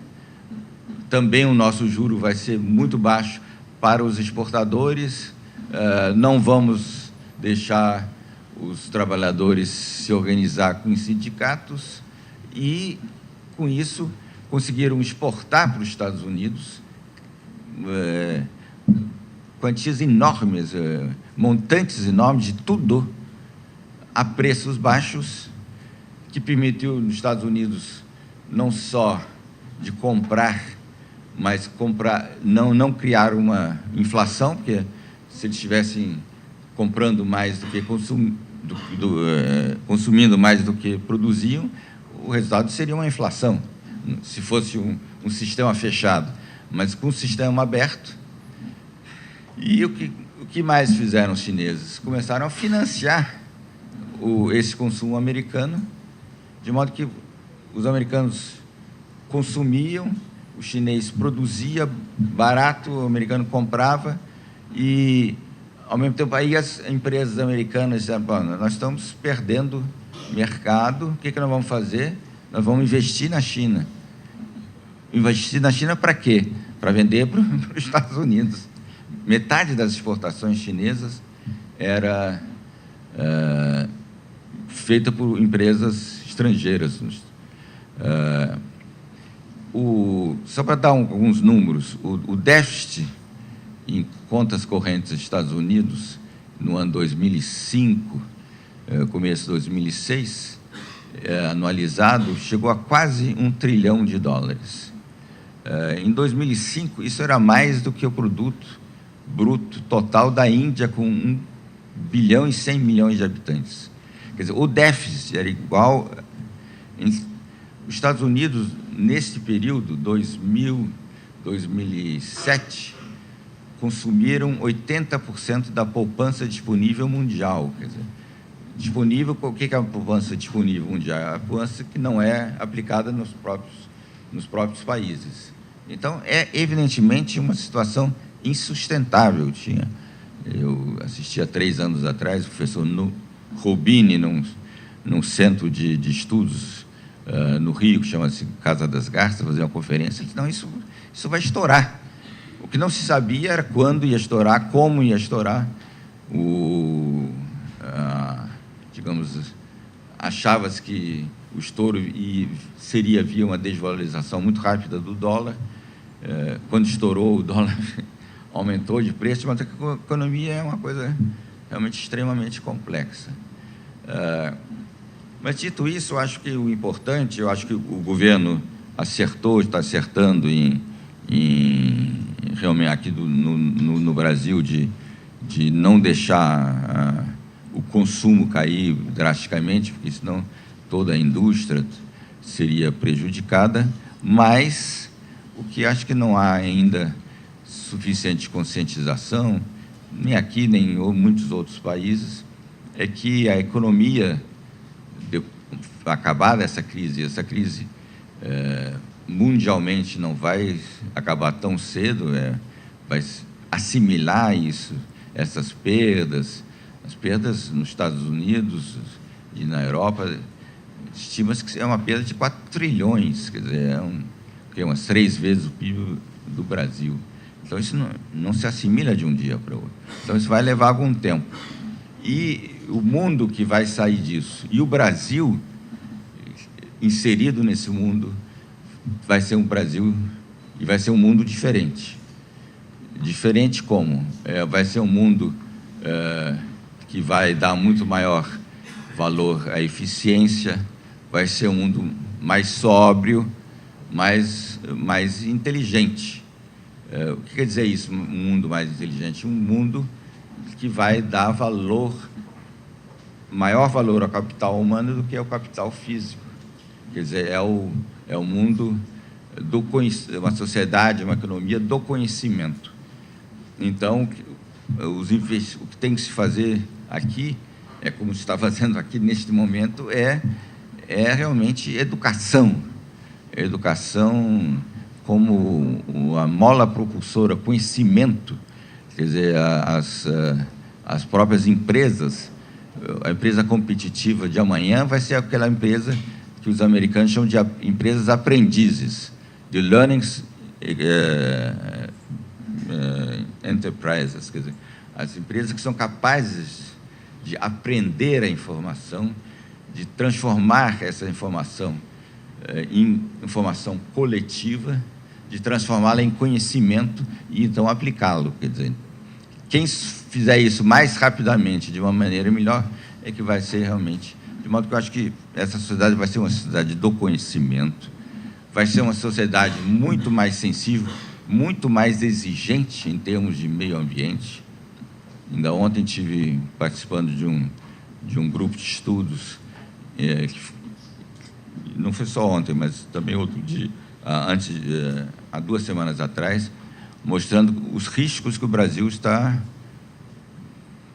Speaker 5: Também o nosso juro vai ser muito baixo para os exportadores. Não vamos deixar os trabalhadores se organizar com sindicatos e, com isso, conseguiram exportar para os Estados Unidos quantias enormes, montantes enormes de tudo a preços baixos, que permitiu nos Estados Unidos não só de comprar, mas não criar uma inflação, porque se eles estivessem comprando mais do que consumindo mais do que produziam, o resultado seria uma inflação, se fosse um sistema fechado. Mas com o sistema aberto, e o que mais fizeram os chineses? Começaram a financiar esse consumo americano, de modo que os americanos consumiam, o chinês produzia barato, o americano comprava, e, ao mesmo tempo, aí as empresas americanas disseram, nós estamos perdendo mercado, o que nós vamos fazer? Nós vamos investir na China. Investir na China para quê? Para vender para os Estados Unidos. Metade das exportações chinesas era feita por empresas estrangeiras. Só para dar alguns números, o déficit em contas correntes dos Estados Unidos, no ano 2005, começo de 2006, anualizado, chegou a quase $1 trilhão. Em 2005, isso era mais do que o produto bruto total da Índia, com 1 bilhão e 100 milhões de habitantes. Quer dizer, o déficit era igual... Os Estados Unidos, nesse período, 2007, consumiram 80% da poupança disponível mundial. Quer dizer, disponível, o que é a poupança disponível mundial? É a poupança que não é aplicada nos próprios países. Então, é evidentemente uma situação insustentável. Eu assisti há 3 anos atrás o professor Rubini, num centro de estudos no Rio, que chama-se Casa das Garças, fazer uma conferência. Ele disse, não, isso vai estourar. O que não se sabia era quando ia estourar, como ia estourar. Digamos, achava-se que o estouro seria via uma desvalorização muito rápida do dólar. Quando estourou, o dólar aumentou de preço, mas a economia é uma coisa realmente extremamente complexa. Mas, dito isso, eu acho que o importante, eu acho que o governo está acertando realmente aqui no Brasil de não deixar o consumo cair drasticamente, porque senão toda a indústria seria prejudicada, mas o que acho que não há ainda suficiente conscientização, nem aqui, nem em muitos outros países, é que a economia, acabada essa crise mundialmente não vai acabar tão cedo, vai assimilar essas perdas. As perdas nos Estados Unidos e na Europa, estima-se que é uma perda de 4 trilhões, quer dizer, umas 3 vezes o PIB do Brasil. Então, isso não se assimila de um dia para o outro. Então, isso vai levar algum tempo. E o mundo que vai sair disso, e o Brasil, inserido nesse mundo, vai ser um Brasil e vai ser um mundo diferente. Diferente como? Vai ser um mundo que vai dar muito maior valor à eficiência, vai ser um mundo mais sóbrio, mais inteligente. O que quer dizer isso, um mundo mais inteligente? Um mundo que vai dar maior valor ao capital humano do que ao capital físico. Quer dizer, é o mundo uma sociedade, uma economia do conhecimento. Então, o que tem que se fazer aqui, como se está fazendo aqui neste momento, é realmente educação. Educação como a mola propulsora, conhecimento. Quer dizer, as próprias empresas, a empresa competitiva de amanhã vai ser aquela empresa que os americanos chamam de empresas aprendizes, de learning enterprises, quer dizer, as empresas que são capazes de aprender a informação, de transformar essa informação em informação coletiva, de transformá-la em conhecimento e então aplicá-lo. Quer dizer, quem fizer isso mais rapidamente, de uma maneira melhor, é que vai ser realmente... De modo que eu acho que essa sociedade vai ser uma sociedade do conhecimento, vai ser uma sociedade muito mais sensível, muito mais exigente em termos de meio ambiente. Ainda ontem estive participando de um grupo de estudos, não foi só ontem, mas também outro dia, há 2 semanas atrás, mostrando os riscos que o Brasil está...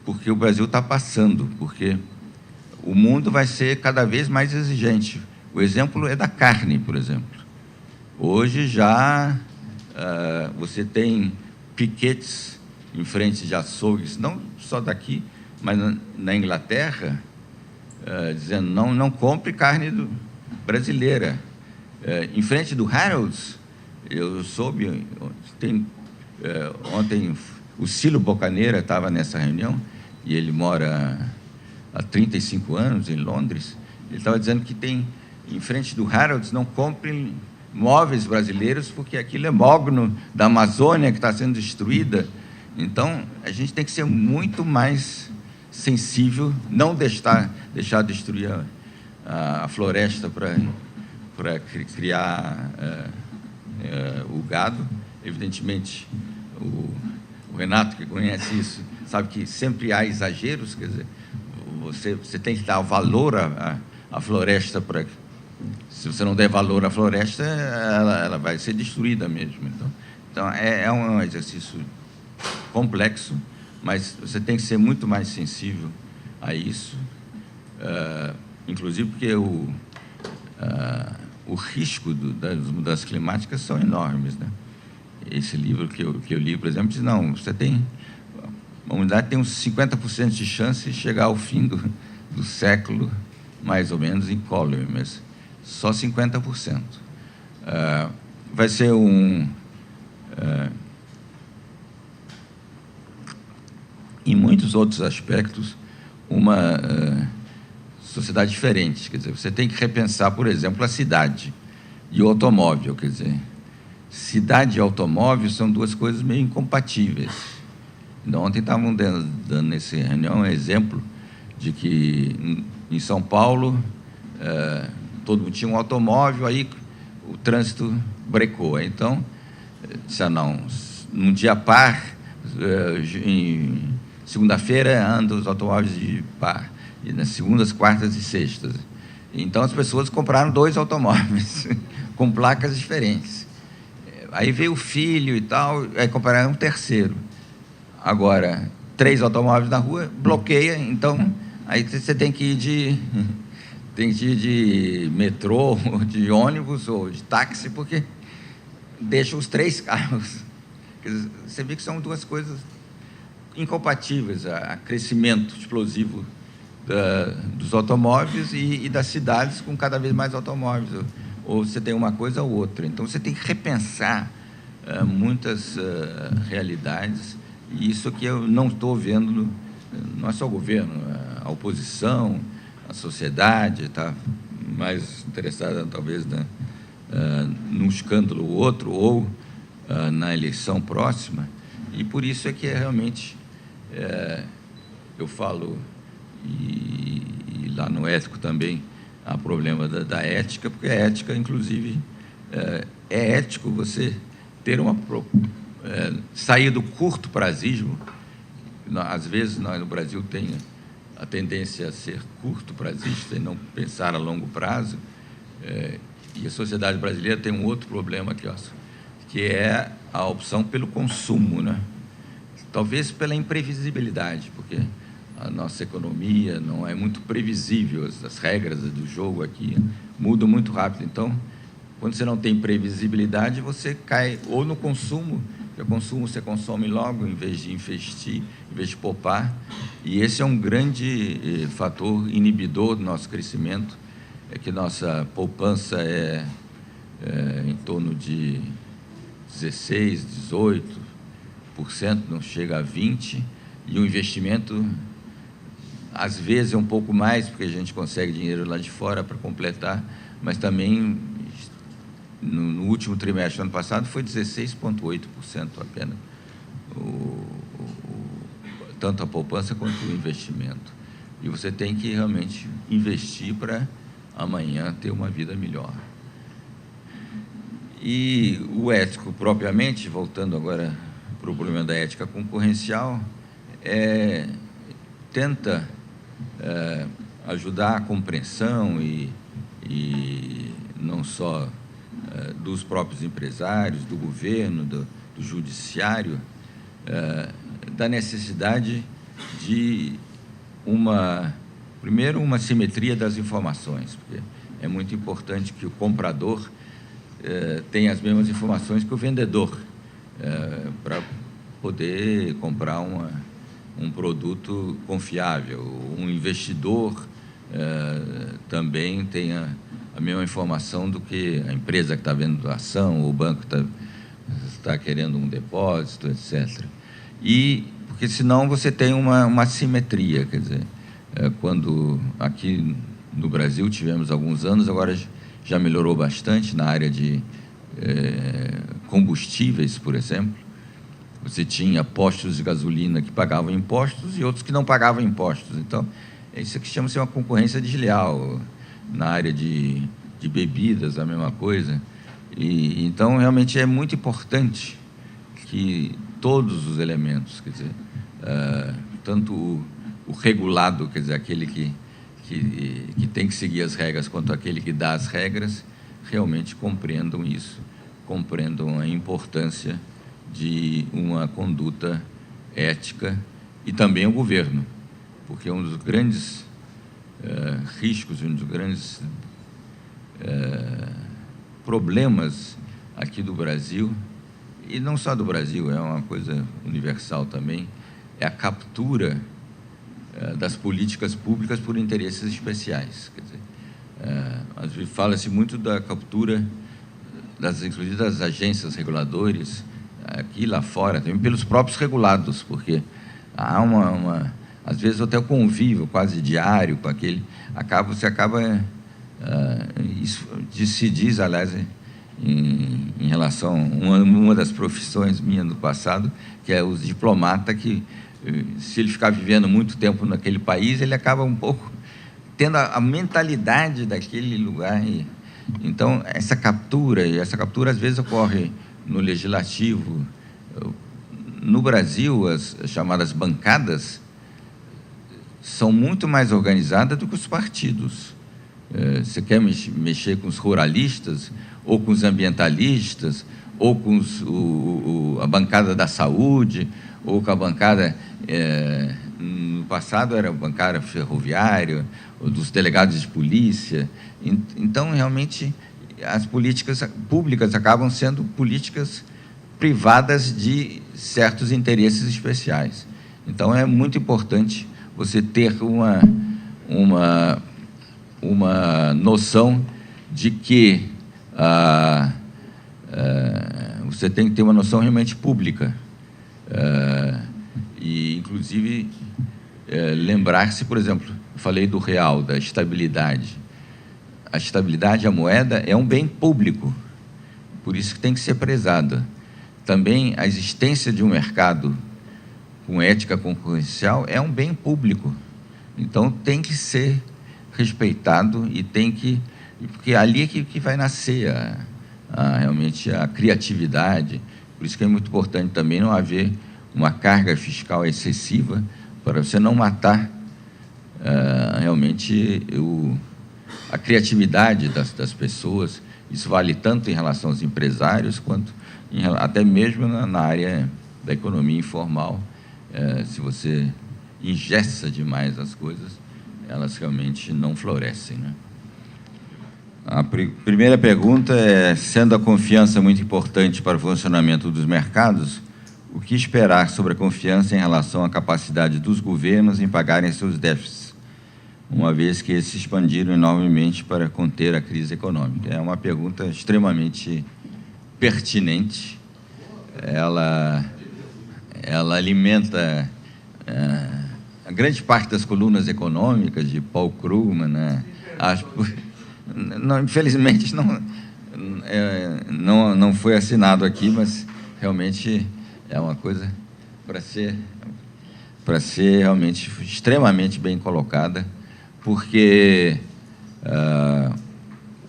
Speaker 5: Porque o Brasil está passando, porque o mundo vai ser cada vez mais exigente. O exemplo é da carne, por exemplo. Hoje já você tem piquetes em frente de açougues, não só daqui, mas na Inglaterra, dizendo não compre carne brasileira. Em frente do Harrods, eu soube, ontem o Cilo Bocaneira estava nessa reunião, e ele mora há 35 anos em Londres. Ele estava dizendo que tem, em frente do Harrods, não comprem móveis brasileiros, porque aquilo é mogno da Amazônia que está sendo destruída. Então, a gente tem que ser muito mais sensível, não deixar destruir a floresta para criar o gado. Evidentemente, o Renato, que conhece isso, sabe que sempre há exageros. Quer dizer, você tem que dar valor à floresta. Se você não der valor à floresta, ela vai ser destruída mesmo. Então é um exercício complexo, mas você tem que ser muito mais sensível a isso, inclusive porque o risco das mudanças climáticas são enormes, né? Esse livro que eu li, por exemplo, diz, não, a humanidade tem uns 50% de chance de chegar ao fim do século, mais ou menos, incólume, mas só 50%. Vai ser em muitos outros aspectos, uma sociedade diferente. Quer dizer, você tem que repensar, por exemplo, a cidade e o automóvel. Quer dizer, cidade e automóvel são 2 coisas meio incompatíveis. Então, ontem estavam dando nessa reunião um exemplo de que em São Paulo todo mundo tinha um automóvel, aí o trânsito brecou. Então, num dia par, em segunda-feira andam os automóveis de par, e nas segundas, quartas e sextas. Então, as pessoas compraram 2 automóveis com placas diferentes. Aí veio o filho e tal, aí compraram um terceiro. Agora, 3 automóveis na rua, bloqueia, então aí você tem que ir de metrô, ou de ônibus, ou de táxi, porque deixa os 3 carros. Quer dizer, você vê que são 2 coisas incompatíveis, a crescimento explosivo dos automóveis e das cidades com cada vez mais automóveis. Ou você tem uma coisa ou outra. Então, você tem que repensar muitas realidades, e isso que eu não estou vendo, não é só o governo, a oposição, a sociedade está mais interessada, talvez, num escândalo ou outro, ou na eleição próxima, E por isso é que realmente eu falo, e lá no ético também há problema da ética, porque a ética, inclusive, é ético você ter sair do curto prazismo. Às vezes, nós no Brasil tem a tendência a ser curto prazista e não pensar a longo prazo, e a sociedade brasileira tem um outro problema aqui, que é a opção pelo consumo, né? Talvez pela imprevisibilidade, porque a nossa economia não é muito previsível, as regras do jogo aqui mudam muito rápido. Então, quando você não tem previsibilidade, você cai ou no consumo, porque o consumo você consome logo, em vez de investir, em vez de poupar, e esse é um grande fator inibidor do nosso crescimento, é que nossa poupança é em torno de 16%, 18%, não chega a 20%, e o investimento, às vezes, é um pouco mais, porque a gente consegue dinheiro lá de fora para completar, mas também, no último trimestre do ano passado, foi 16,8% apenas, tanto a poupança quanto o investimento. E você tem que realmente investir para amanhã ter uma vida melhor. E o ético, propriamente, voltando agora para o problema da ética concorrencial, tenta ajudar a compreensão e não só dos próprios empresários, do governo, do judiciário, da necessidade de primeiro, uma simetria das informações, porque é muito importante que o comprador tenha as mesmas informações que o vendedor, para poder comprar um produto confiável. Um investidor também tenha a mesma informação do que a empresa que está vendo a ação, ou o banco que está querendo um depósito, etc. Porque senão você tem uma assimetria, quer dizer, quando aqui no Brasil tivemos alguns anos, agora já melhorou bastante na área de combustíveis, por exemplo. Você tinha postos de gasolina que pagavam impostos e outros que não pagavam impostos. Então, isso que chama-se uma concorrência desleal. Na área de bebidas, a mesma coisa. Então, realmente, é muito importante que todos os elementos, quer dizer, tanto o regulado, quer dizer, aquele que tem que seguir as regras, quanto aquele que dá as regras, realmente compreendam isso, compreendam a importância de uma conduta ética, e também o governo, porque um dos grandes riscos, um dos grandes problemas aqui do Brasil, e não só do Brasil, é uma coisa universal também, é a captura das políticas públicas por interesses especiais. Quer dizer, às vezes fala-se muito da captura inclusive das agências reguladoras, aqui e lá fora, também pelos próprios regulados, porque há às vezes até o convívio quase diário com aquele, você acaba, isso se diz, aliás, em relação a uma das profissões minhas no passado, que é o diplomata, que se ele ficar vivendo muito tempo naquele país, ele acaba um pouco tendo a mentalidade daquele lugar. Então, essa captura às vezes ocorre no legislativo. No Brasil, as chamadas bancadas são muito mais organizadas do que os partidos. Você quer mexer com os ruralistas, ou com os ambientalistas, ou com a bancada da saúde, ou com a bancada, no passado era a bancada ferroviária, ou dos delegados de polícia. Então, realmente, as políticas públicas acabam sendo políticas privadas de certos interesses especiais. Então, é muito importante você ter uma noção de que você tem que ter uma noção realmente pública. E, inclusive, lembrar-se, por exemplo, eu falei do real, da estabilidade. A estabilidade, a moeda, é um bem público, por isso que tem que ser prezada. também a existência de um mercado com ética concorrencial é um bem público. Então, tem que ser respeitado e tem que... Porque ali é que vai nascer realmente a criatividade. Por isso que é muito importante também não haver uma carga fiscal excessiva para você não matar realmente a criatividade das pessoas. Isso vale tanto em relação aos empresários quanto até mesmo na área da economia informal. Se você engessa demais as coisas, elas realmente não florescem, né? A primeira pergunta é, sendo a confiança muito importante para o funcionamento dos mercados, o que esperar sobre a confiança em relação à capacidade dos governos em pagarem seus déficits, uma vez que esses se expandiram enormemente para conter a crise econômica? É uma pergunta extremamente pertinente. Ela alimenta a grande parte das colunas econômicas de Paul Krugman, né? Infelizmente, não foi assinado aqui, mas realmente é uma coisa para ser realmente extremamente bem colocada, porque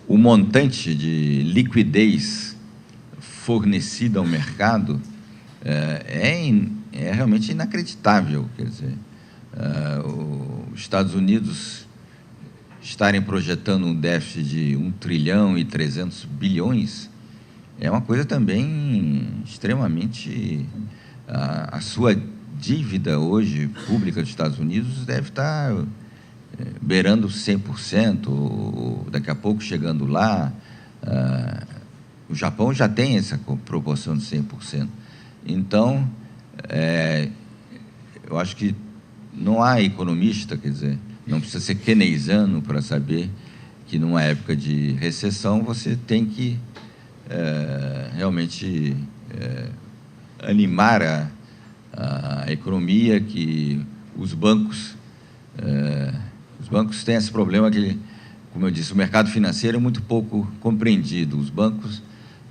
Speaker 5: o montante de liquidez fornecida ao mercado é realmente inacreditável. Quer dizer, os Estados Unidos estarem projetando um déficit de 1 trilhão e 300 bilhões é uma coisa também extremamente... A sua dívida hoje pública dos Estados Unidos deve estar beirando 100%, ou daqui a pouco chegando lá. O Japão já tem essa proporção de 100%. Então, eu acho que não há economista, quer dizer, não precisa ser keynesiano para saber que, numa época de recessão, você tem que realmente animar a economia, que os bancos têm esse problema que, como eu disse, o mercado financeiro é muito pouco compreendido. Os bancos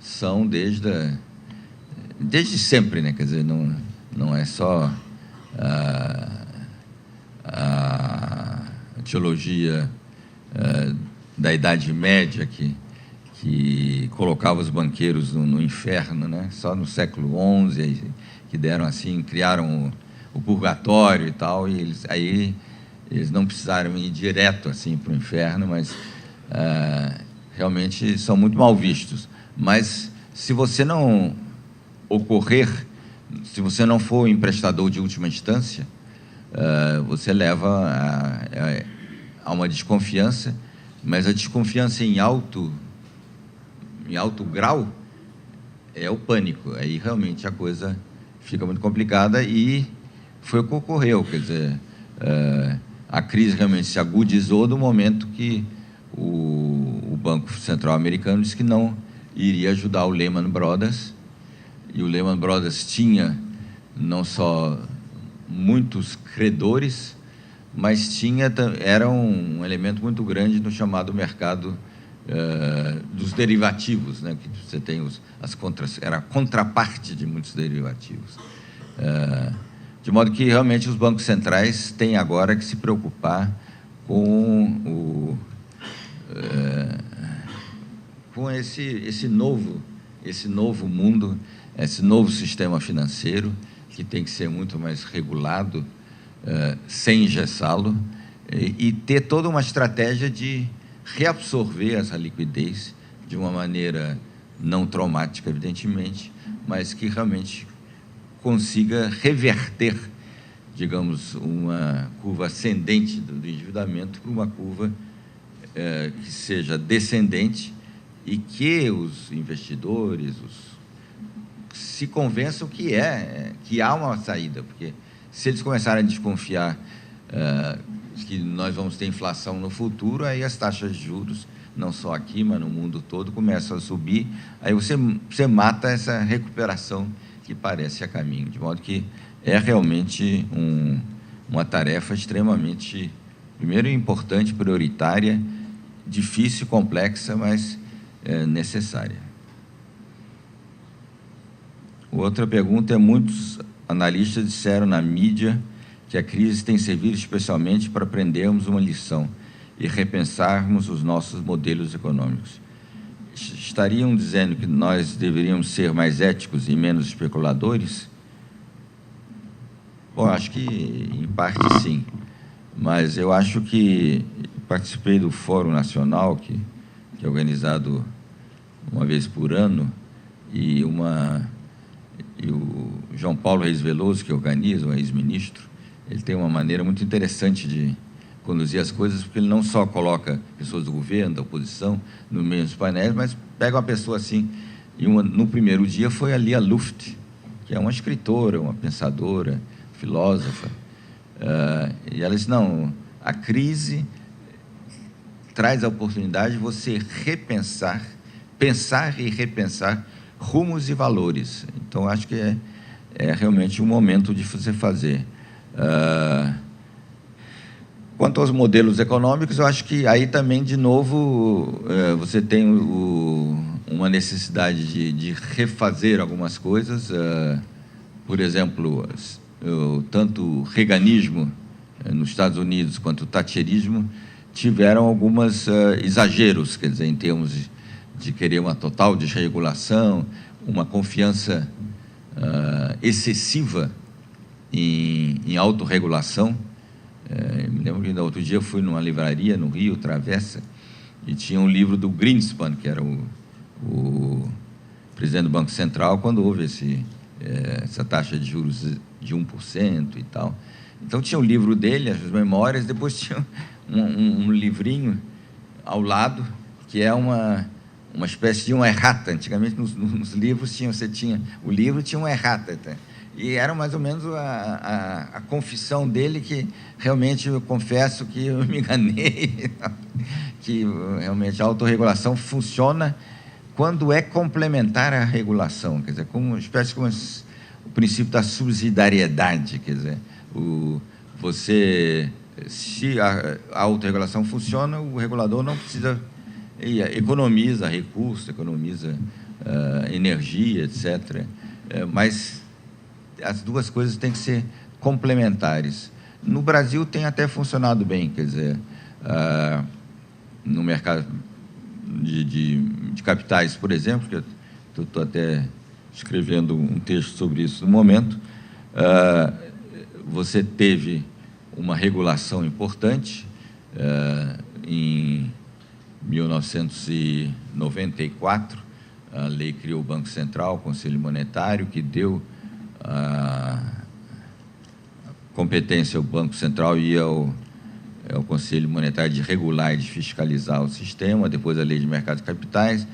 Speaker 5: são desde sempre, né? Quer dizer, não é só a teologia da Idade Média que colocava os banqueiros no inferno, né? Só no século XI que criaram o purgatório e tal, e eles não precisaram ir direto assim para o inferno, mas realmente são muito mal vistos. Mas se você não se você não for o emprestador de última instância, você leva a uma desconfiança, mas a desconfiança em alto grau é o pânico. Aí realmente a coisa fica muito complicada, e foi o que ocorreu. Quer dizer, a crise realmente se agudizou no momento que o Banco Central americano disse que não iria ajudar o Lehman Brothers, e o Lehman Brothers tinha não só muitos credores, mas era um elemento muito grande no chamado mercado dos derivativos, né? Que você tem era a contraparte de muitos derivativos. De modo que realmente os bancos centrais têm agora que se preocupar com esse novo mundo, esse novo sistema financeiro, que tem que ser muito mais regulado, sem engessá-lo, e ter toda uma estratégia de reabsorver essa liquidez de uma maneira não traumática, evidentemente, mas que realmente consiga reverter, digamos, uma curva ascendente do endividamento para uma curva que seja descendente, e que os investidores se convençam que há uma saída, porque se eles começarem a desconfiar que nós vamos ter inflação no futuro, aí as taxas de juros, não só aqui, mas no mundo todo, começam a subir, aí você mata essa recuperação que parece a caminho, de modo que é realmente uma tarefa extremamente, primeiro, importante, prioritária, difícil, complexa, mas necessária. Outra pergunta é: muitos analistas disseram na mídia que a crise tem servido especialmente para aprendermos uma lição e repensarmos os nossos modelos econômicos. Estariam dizendo que nós deveríamos ser mais éticos e menos especuladores? Bom, acho que, em parte, sim. Mas eu acho que participei do Fórum Nacional, que é organizado uma vez por ano, e o João Paulo Reis Veloso, que organiza, o ex-ministro, ele tem uma maneira muito interessante de conduzir as coisas, porque ele não só coloca pessoas do governo, da oposição, no meio dos painéis, mas pega uma pessoa assim. E no primeiro dia foi a Lia Luft, que é uma escritora, uma pensadora, filósofa. E ela disse: não, a crise traz a oportunidade de você repensar, pensar e repensar rumos e valores. Então, acho que é realmente um momento de você fazer. Quanto aos modelos econômicos, eu acho que aí também, de novo, você tem uma necessidade de refazer algumas coisas. Por exemplo, tanto o reaganismo nos Estados Unidos quanto o thatcherismo tiveram alguns exageros, quer dizer, em termos de querer uma total desregulação, uma confiança excessiva em autorregulação. Me lembro que, outro dia, eu fui numa livraria no Rio, Travessa, e tinha um livro do Greenspan, que era o presidente do Banco Central, quando houve essa taxa de juros de 1% e tal. Então, tinha o livro dele, as memórias, depois tinha um livrinho ao lado, que é uma espécie de uma errata. Antigamente, nos livros, o livro tinha uma errata, tá? E era mais ou menos a confissão dele, que realmente eu confesso que eu me enganei, que realmente a autorregulação funciona quando é complementar à regulação, quer dizer, como uma espécie como o princípio da subsidiariedade, quer dizer, se a autorregulação funciona, o regulador não precisa, economiza recursos, economiza energia, etc. Mas as duas coisas têm que ser complementares. No Brasil tem até funcionado bem, quer dizer, no mercado de capitais, por exemplo, que eu estou até escrevendo um texto sobre isso no momento, você teve uma regulação importante em 1994, a lei criou o Banco Central, o Conselho Monetário, que deu a competência ao Banco Central e ao Conselho Monetário de regular e de fiscalizar o sistema, depois a Lei de Mercado de Capitais,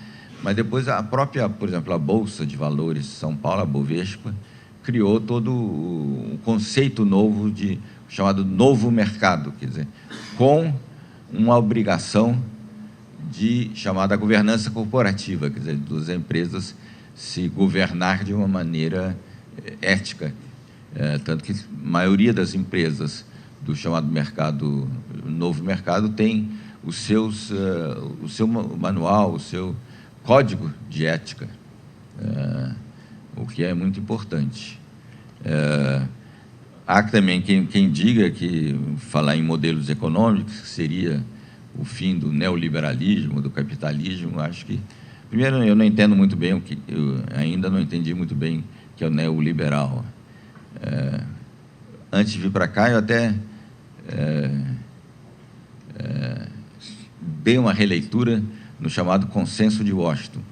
Speaker 5: mas depois a própria, por exemplo, a Bolsa de Valores de São Paulo, a Bovespa, criou todo o conceito novo chamado novo mercado, quer dizer, com uma obrigação chamada governança corporativa, quer dizer, das empresas se governar de uma maneira ética, tanto que a maioria das empresas do chamado novo mercado tem o seu manual, o seu código de ética, o que é muito importante. Há também quem diga que falar em modelos econômicos seria o fim do neoliberalismo, do capitalismo. Acho que, primeiro, eu não entendo muito bem eu ainda não entendi muito bem o que é o neoliberal. Antes de vir para cá, eu até dei uma releitura no chamado Consenso de Washington.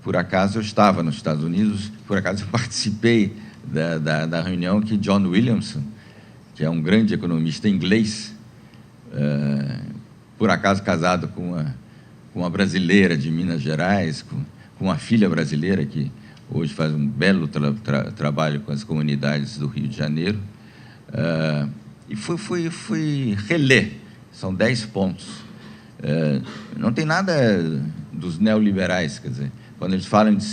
Speaker 5: Por acaso eu estava nos Estados Unidos, por acaso eu participei da reunião que John Williamson, que é um grande economista inglês, por acaso casado com uma brasileira de Minas Gerais, com uma filha brasileira que hoje faz um belo trabalho com as comunidades do Rio de Janeiro, e fui reler, são 10 pontos. Não tem nada dos neoliberais, quer dizer, quando eles falam de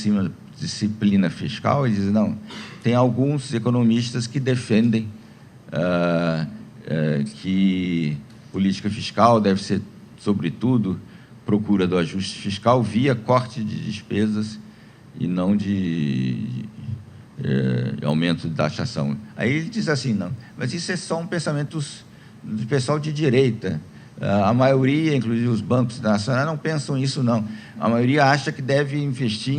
Speaker 5: disciplina fiscal, eles dizem, não, tem alguns economistas que defendem que política fiscal deve ser, sobretudo, procura do ajuste fiscal via corte de despesas e não de aumento de taxação. Aí ele diz assim, não, mas isso é só um pensamento do pessoal de direita. A maioria, inclusive os bancos nacionais, não pensam isso, não. A maioria acha que deve investir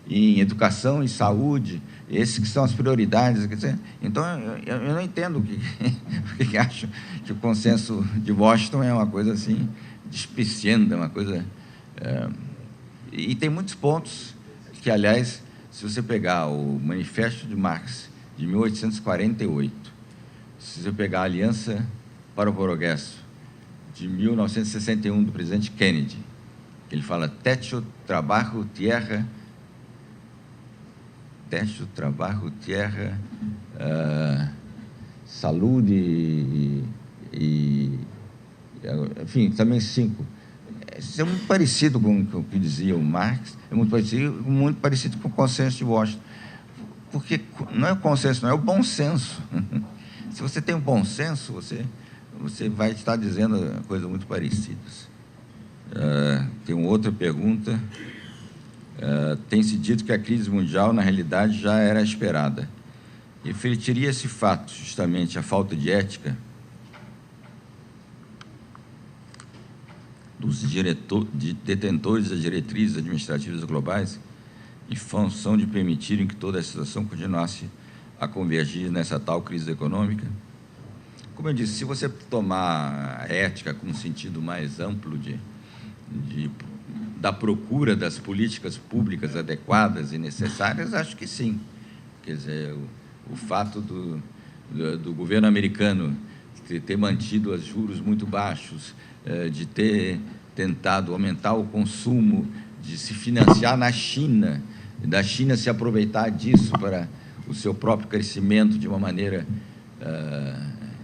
Speaker 5: em educação e saúde, esses que são as prioridades. Quer dizer, então, eu não entendo porque acham que o consenso de Washington é uma coisa assim, despicienta, uma coisa... e tem muitos pontos que, aliás, se você pegar o Manifesto de Marx, de 1848, se você pegar a Aliança para o Progresso, de 1961, do presidente Kennedy, ele fala techo, trabalho, tierra, saúde enfim, também 5. Isso é muito parecido com o que dizia o Marx, é muito parecido com o consenso de Washington, porque não é o consenso, não é o bom senso. Se você tem um bom senso, você vai estar dizendo coisas muito parecidas. Tem uma outra pergunta. Tem-se dito que a crise mundial, na realidade, já era esperada. Refletiria esse fato, justamente, a falta de ética dos detentores das diretrizes administrativas globais, em função de permitirem que toda a situação continuasse a convergir nessa tal crise econômica? Como eu disse, se você tomar a ética com um sentido mais amplo da procura das políticas públicas adequadas e necessárias, acho que sim. Quer dizer, o fato do governo americano ter mantido os juros muito baixos, de ter tentado aumentar o consumo, de se financiar na China, da China se aproveitar disso para o seu próprio crescimento de uma maneira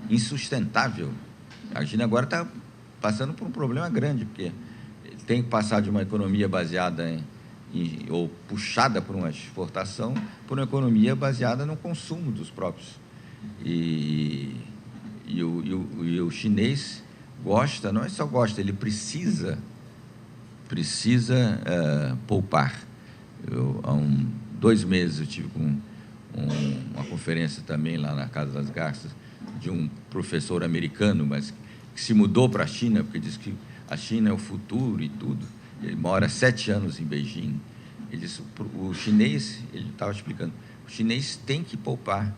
Speaker 5: insustentável. A China agora está passando por um problema grande, porque tem que passar de uma economia baseada ou puxada por uma exportação, por uma economia baseada no consumo dos próprios. E o chinês gosta, não é só gosta, ele precisa poupar. Há 2 meses eu tive uma conferência também lá na Casa das Garças, de um professor americano, mas que se mudou para a China, porque diz que a China é o futuro e tudo. Ele mora 7 anos em Beijing. Ele disse, o chinês, ele estava explicando, o chinês tem que poupar.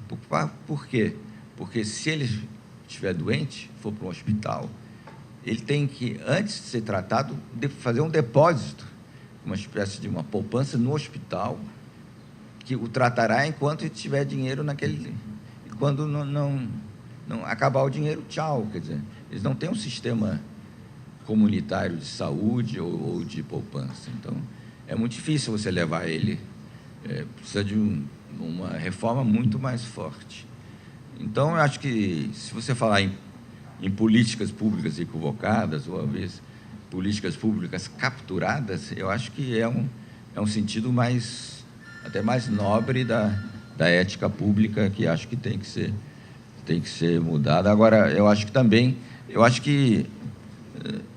Speaker 5: Poupar por quê? Porque se ele estiver doente, for para um hospital, ele tem que, antes de ser tratado, fazer um depósito, uma espécie de uma poupança no hospital, que o tratará enquanto ele tiver dinheiro naquele... Quando não acabar o dinheiro, tchau. Quer dizer, eles não têm um sistema comunitário de saúde ou de poupança. Então, é muito difícil você levar ele. Precisa de uma reforma muito mais forte. Então, eu acho que, se você falar em políticas públicas equivocadas, ou, às vezes, políticas públicas capturadas, eu acho que é um sentido até mais nobre da ética pública, que acho que tem que ser mudada. Agora, eu acho que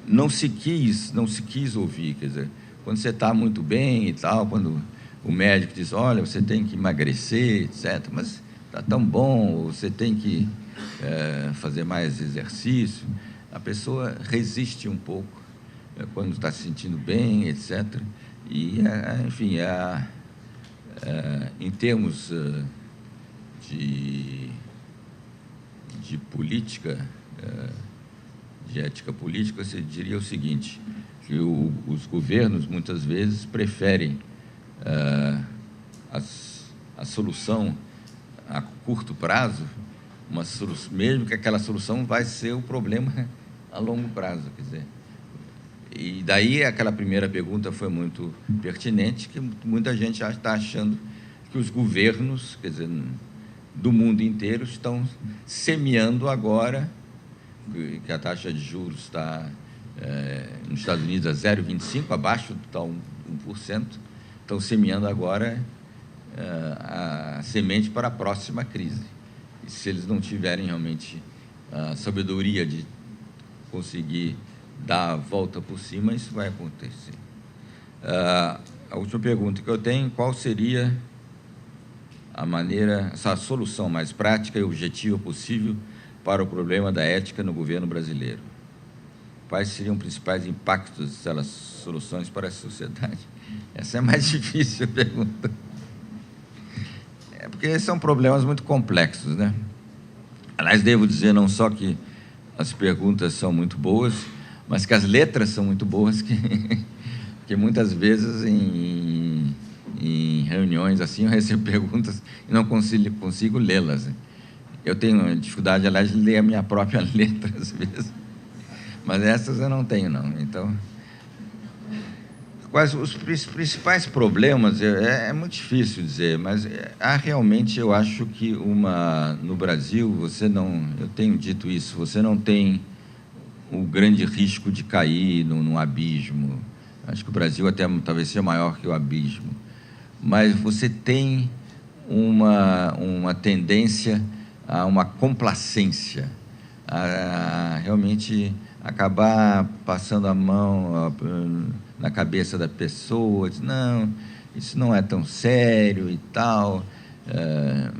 Speaker 5: não se quis ouvir, quer dizer, quando você está muito bem e tal, quando o médico diz, olha, você tem que emagrecer, etc., mas está tão bom, você tem que fazer mais exercício, a pessoa resiste um pouco quando está se sentindo bem, etc., e, enfim, em termos de política, de ética política, você diria o seguinte, que os governos, muitas vezes, preferem a solução a curto prazo, mesmo que aquela solução vai ser o problema a longo prazo, quer dizer. E daí aquela primeira pergunta foi muito pertinente, que muita gente já está achando que os governos, quer dizer, do mundo inteiro, estão semeando agora, que a taxa de juros está nos Estados Unidos a 0,25, abaixo do tal 1%, estão semeando agora a semente para a próxima crise. E se eles não tiverem realmente a sabedoria de conseguir dar a volta por cima, isso vai acontecer. A última pergunta que eu tenho, qual seria essa solução mais prática e objetiva possível para o problema da ética no governo brasileiro. Quais seriam os principais impactos dessas soluções para a sociedade? Essa é mais difícil a pergunta. Porque são problemas muito complexos, né? Aliás, devo dizer não só que as perguntas são muito boas, mas que as letras são muito boas, que muitas vezes em reuniões assim eu recebo perguntas e não consigo lê-las. Eu tenho dificuldade, aliás, de ler a minha própria letra às vezes, mas essas eu não tenho, não. Então, quais os principais problemas? É muito difícil dizer, mas há realmente, eu acho que no Brasil, eu tenho dito isso, você não tem o grande risco de cair num abismo. Acho que o Brasil até talvez seja maior que o abismo, mas você tem uma tendência a uma complacência, a realmente acabar passando a mão na cabeça da pessoa, diz, não, isso não é tão sério e tal,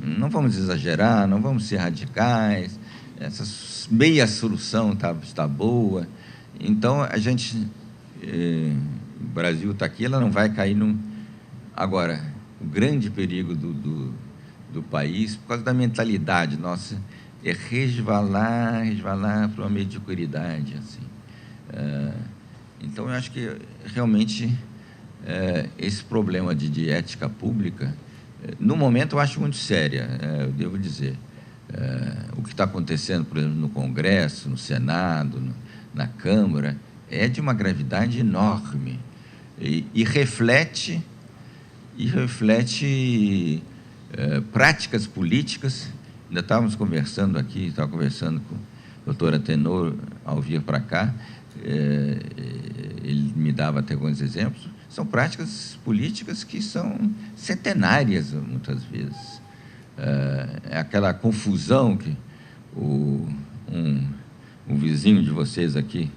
Speaker 5: não vamos exagerar, não vamos ser radicais, essa meia solução está boa. Então, a gente, o Brasil está aqui, ela não vai cair num... Agora, o grande perigo do país, por causa da mentalidade nossa, é resvalar para uma mediocridade, assim. Então, eu acho que, realmente, esse problema de ética pública, no momento, eu acho muito séria, eu devo dizer. O que está acontecendo, por exemplo, no Congresso, no Senado, na Câmara, é de uma gravidade enorme e reflete práticas políticas. Ainda estávamos conversando aqui, estava conversando com a doutora Tenor ao vir para cá, ele me dava até alguns exemplos. São práticas políticas que são centenárias, muitas vezes. É aquela confusão que um vizinho de vocês aqui,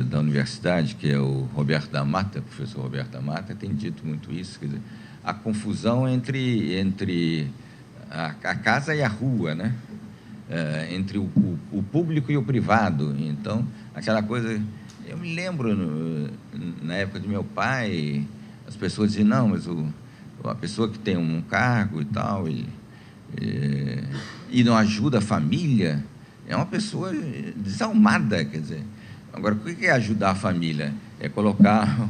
Speaker 5: da universidade, que é o Roberto da Mata, o professor Roberto da Mata, tem dito muito isso, quer dizer, a confusão entre a casa e a rua, né? Entre o público e o privado. Então, aquela coisa... Eu me lembro, na época de meu pai, as pessoas diziam, não, mas a pessoa que tem um cargo e tal, e não ajuda a família, é uma pessoa desalmada, quer dizer. Agora, o que é ajudar a família? É colocar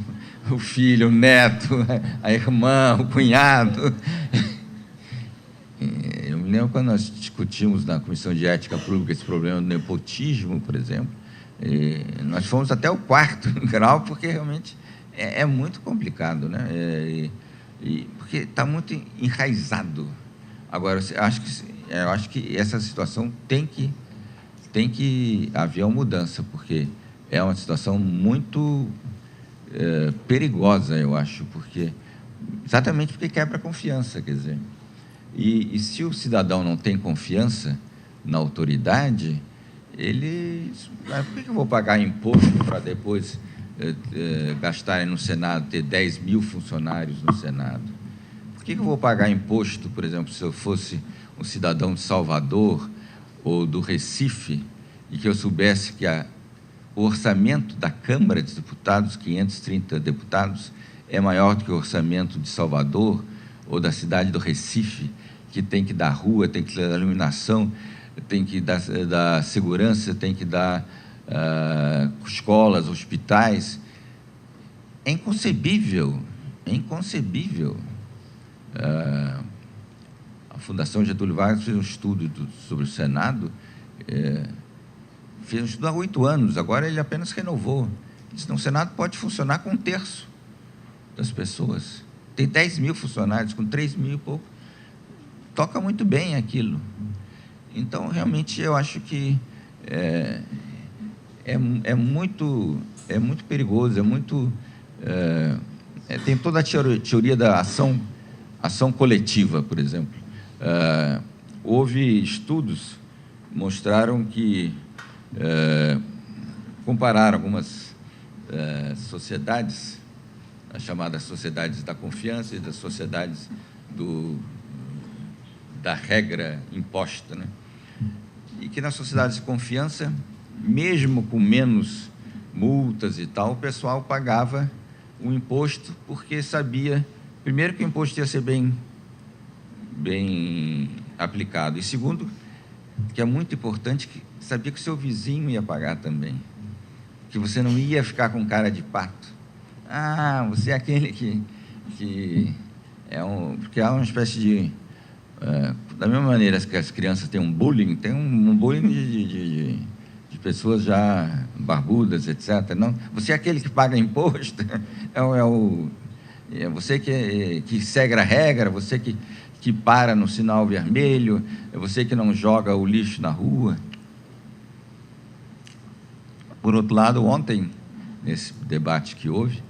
Speaker 5: o filho, o neto, a irmã, o cunhado. Eu me lembro quando nós discutimos na Comissão de Ética Pública esse problema do nepotismo, por exemplo, nós fomos até o 4º grau, porque realmente é muito complicado, né? Porque está muito enraizado. Agora, eu acho que essa situação tem que haver uma mudança, porque é uma situação muito perigosa, eu acho, exatamente porque quebra a confiança, quer dizer. E se o cidadão não tem confiança na autoridade, por que eu vou pagar imposto para depois gastarem no Senado, ter 10 mil funcionários no Senado? Por que eu vou pagar imposto, por exemplo, se eu fosse um cidadão de Salvador ou do Recife, e que eu soubesse que o orçamento da Câmara de Deputados, 530 deputados, é maior do que o orçamento de Salvador ou da cidade do Recife, que tem que dar rua, tem que dar iluminação, tem que dar segurança, tem que dar escolas, hospitais. É inconcebível, é inconcebível. A Fundação Getúlio Vargas fez um estudo sobre o Senado, fez um estudo há 8 anos, agora ele apenas renovou. Disse, não, o Senado pode funcionar com 1/3 das pessoas. Tem 10 mil funcionários, com 3 mil e pouco. Toca muito bem aquilo. Então, realmente, eu acho que é muito perigoso, tem toda a teoria da ação coletiva, por exemplo. Houve estudos que mostraram que compararam algumas sociedades, as chamadas sociedades da confiança e das sociedades da regra imposta, né? E que na sociedade de confiança, mesmo com menos multas e tal, o pessoal pagava o imposto porque sabia, primeiro, que o imposto ia ser bem aplicado, e segundo, que é muito importante, que sabia que o seu vizinho ia pagar também, que você não ia ficar com cara de pato. Ah, você é aquele que é porque há uma espécie de... da mesma maneira que as crianças têm um bullying, tem um bullying de pessoas já barbudas, etc. Não, você é aquele que paga imposto, é você que segue a regra, você que para no sinal vermelho, é você que não joga o lixo na rua. Por outro lado, ontem, nesse debate que houve,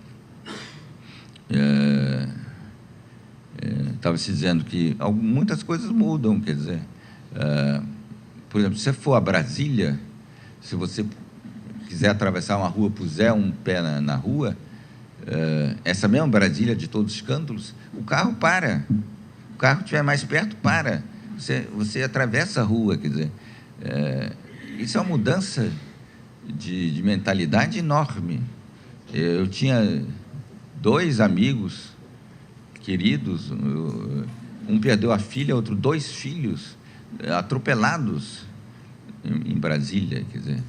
Speaker 5: estava se dizendo que muitas coisas mudam, quer dizer, por exemplo, se você for a Brasília, se você quiser atravessar uma rua, puser um pé na rua, essa mesma Brasília de todos os escândalos, o carro para. O carro estiver mais perto, para. Você atravessa a rua, quer dizer. Isso é uma mudança de mentalidade enorme. Eu tinha 2 amigos queridos, um perdeu a filha, outro 2 filhos, atropelados em Brasília, quer dizer.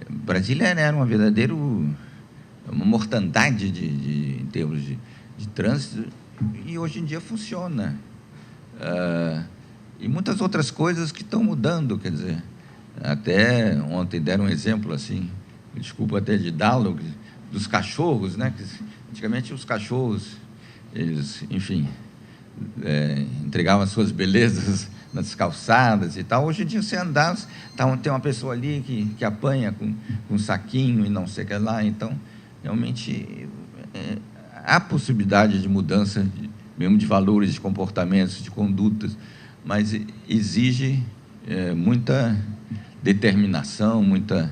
Speaker 5: Brasília era uma mortandade em termos de trânsito, e hoje em dia funciona. E muitas outras coisas que estão mudando, quer dizer. Até ontem deram um exemplo assim, desculpa até de dá-lo, dos cachorros, né? Que antigamente os cachorros, eles, enfim, entregavam as suas belezas nas calçadas e tal. Hoje em dia, você andar, tem uma pessoa ali que apanha com um saquinho e não sei o que lá. Então, realmente, há possibilidade de mudança, mesmo de valores, de comportamentos, de condutas, mas exige muita determinação, muita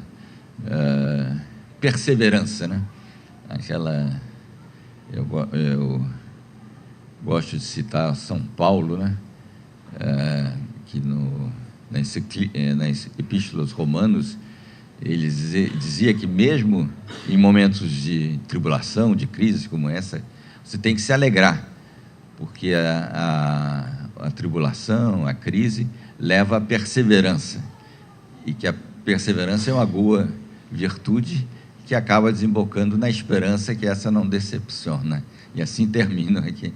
Speaker 5: perseverança, né? Eu gosto de citar São Paulo, né? Que nas epístolas romanos, ele dizia que mesmo em momentos de tribulação, de crise como essa, você tem que se alegrar, porque a tribulação, a crise, leva à perseverança, e que a perseverança é uma boa virtude que acaba desembocando na esperança, que essa não decepciona. E assim termino aqui.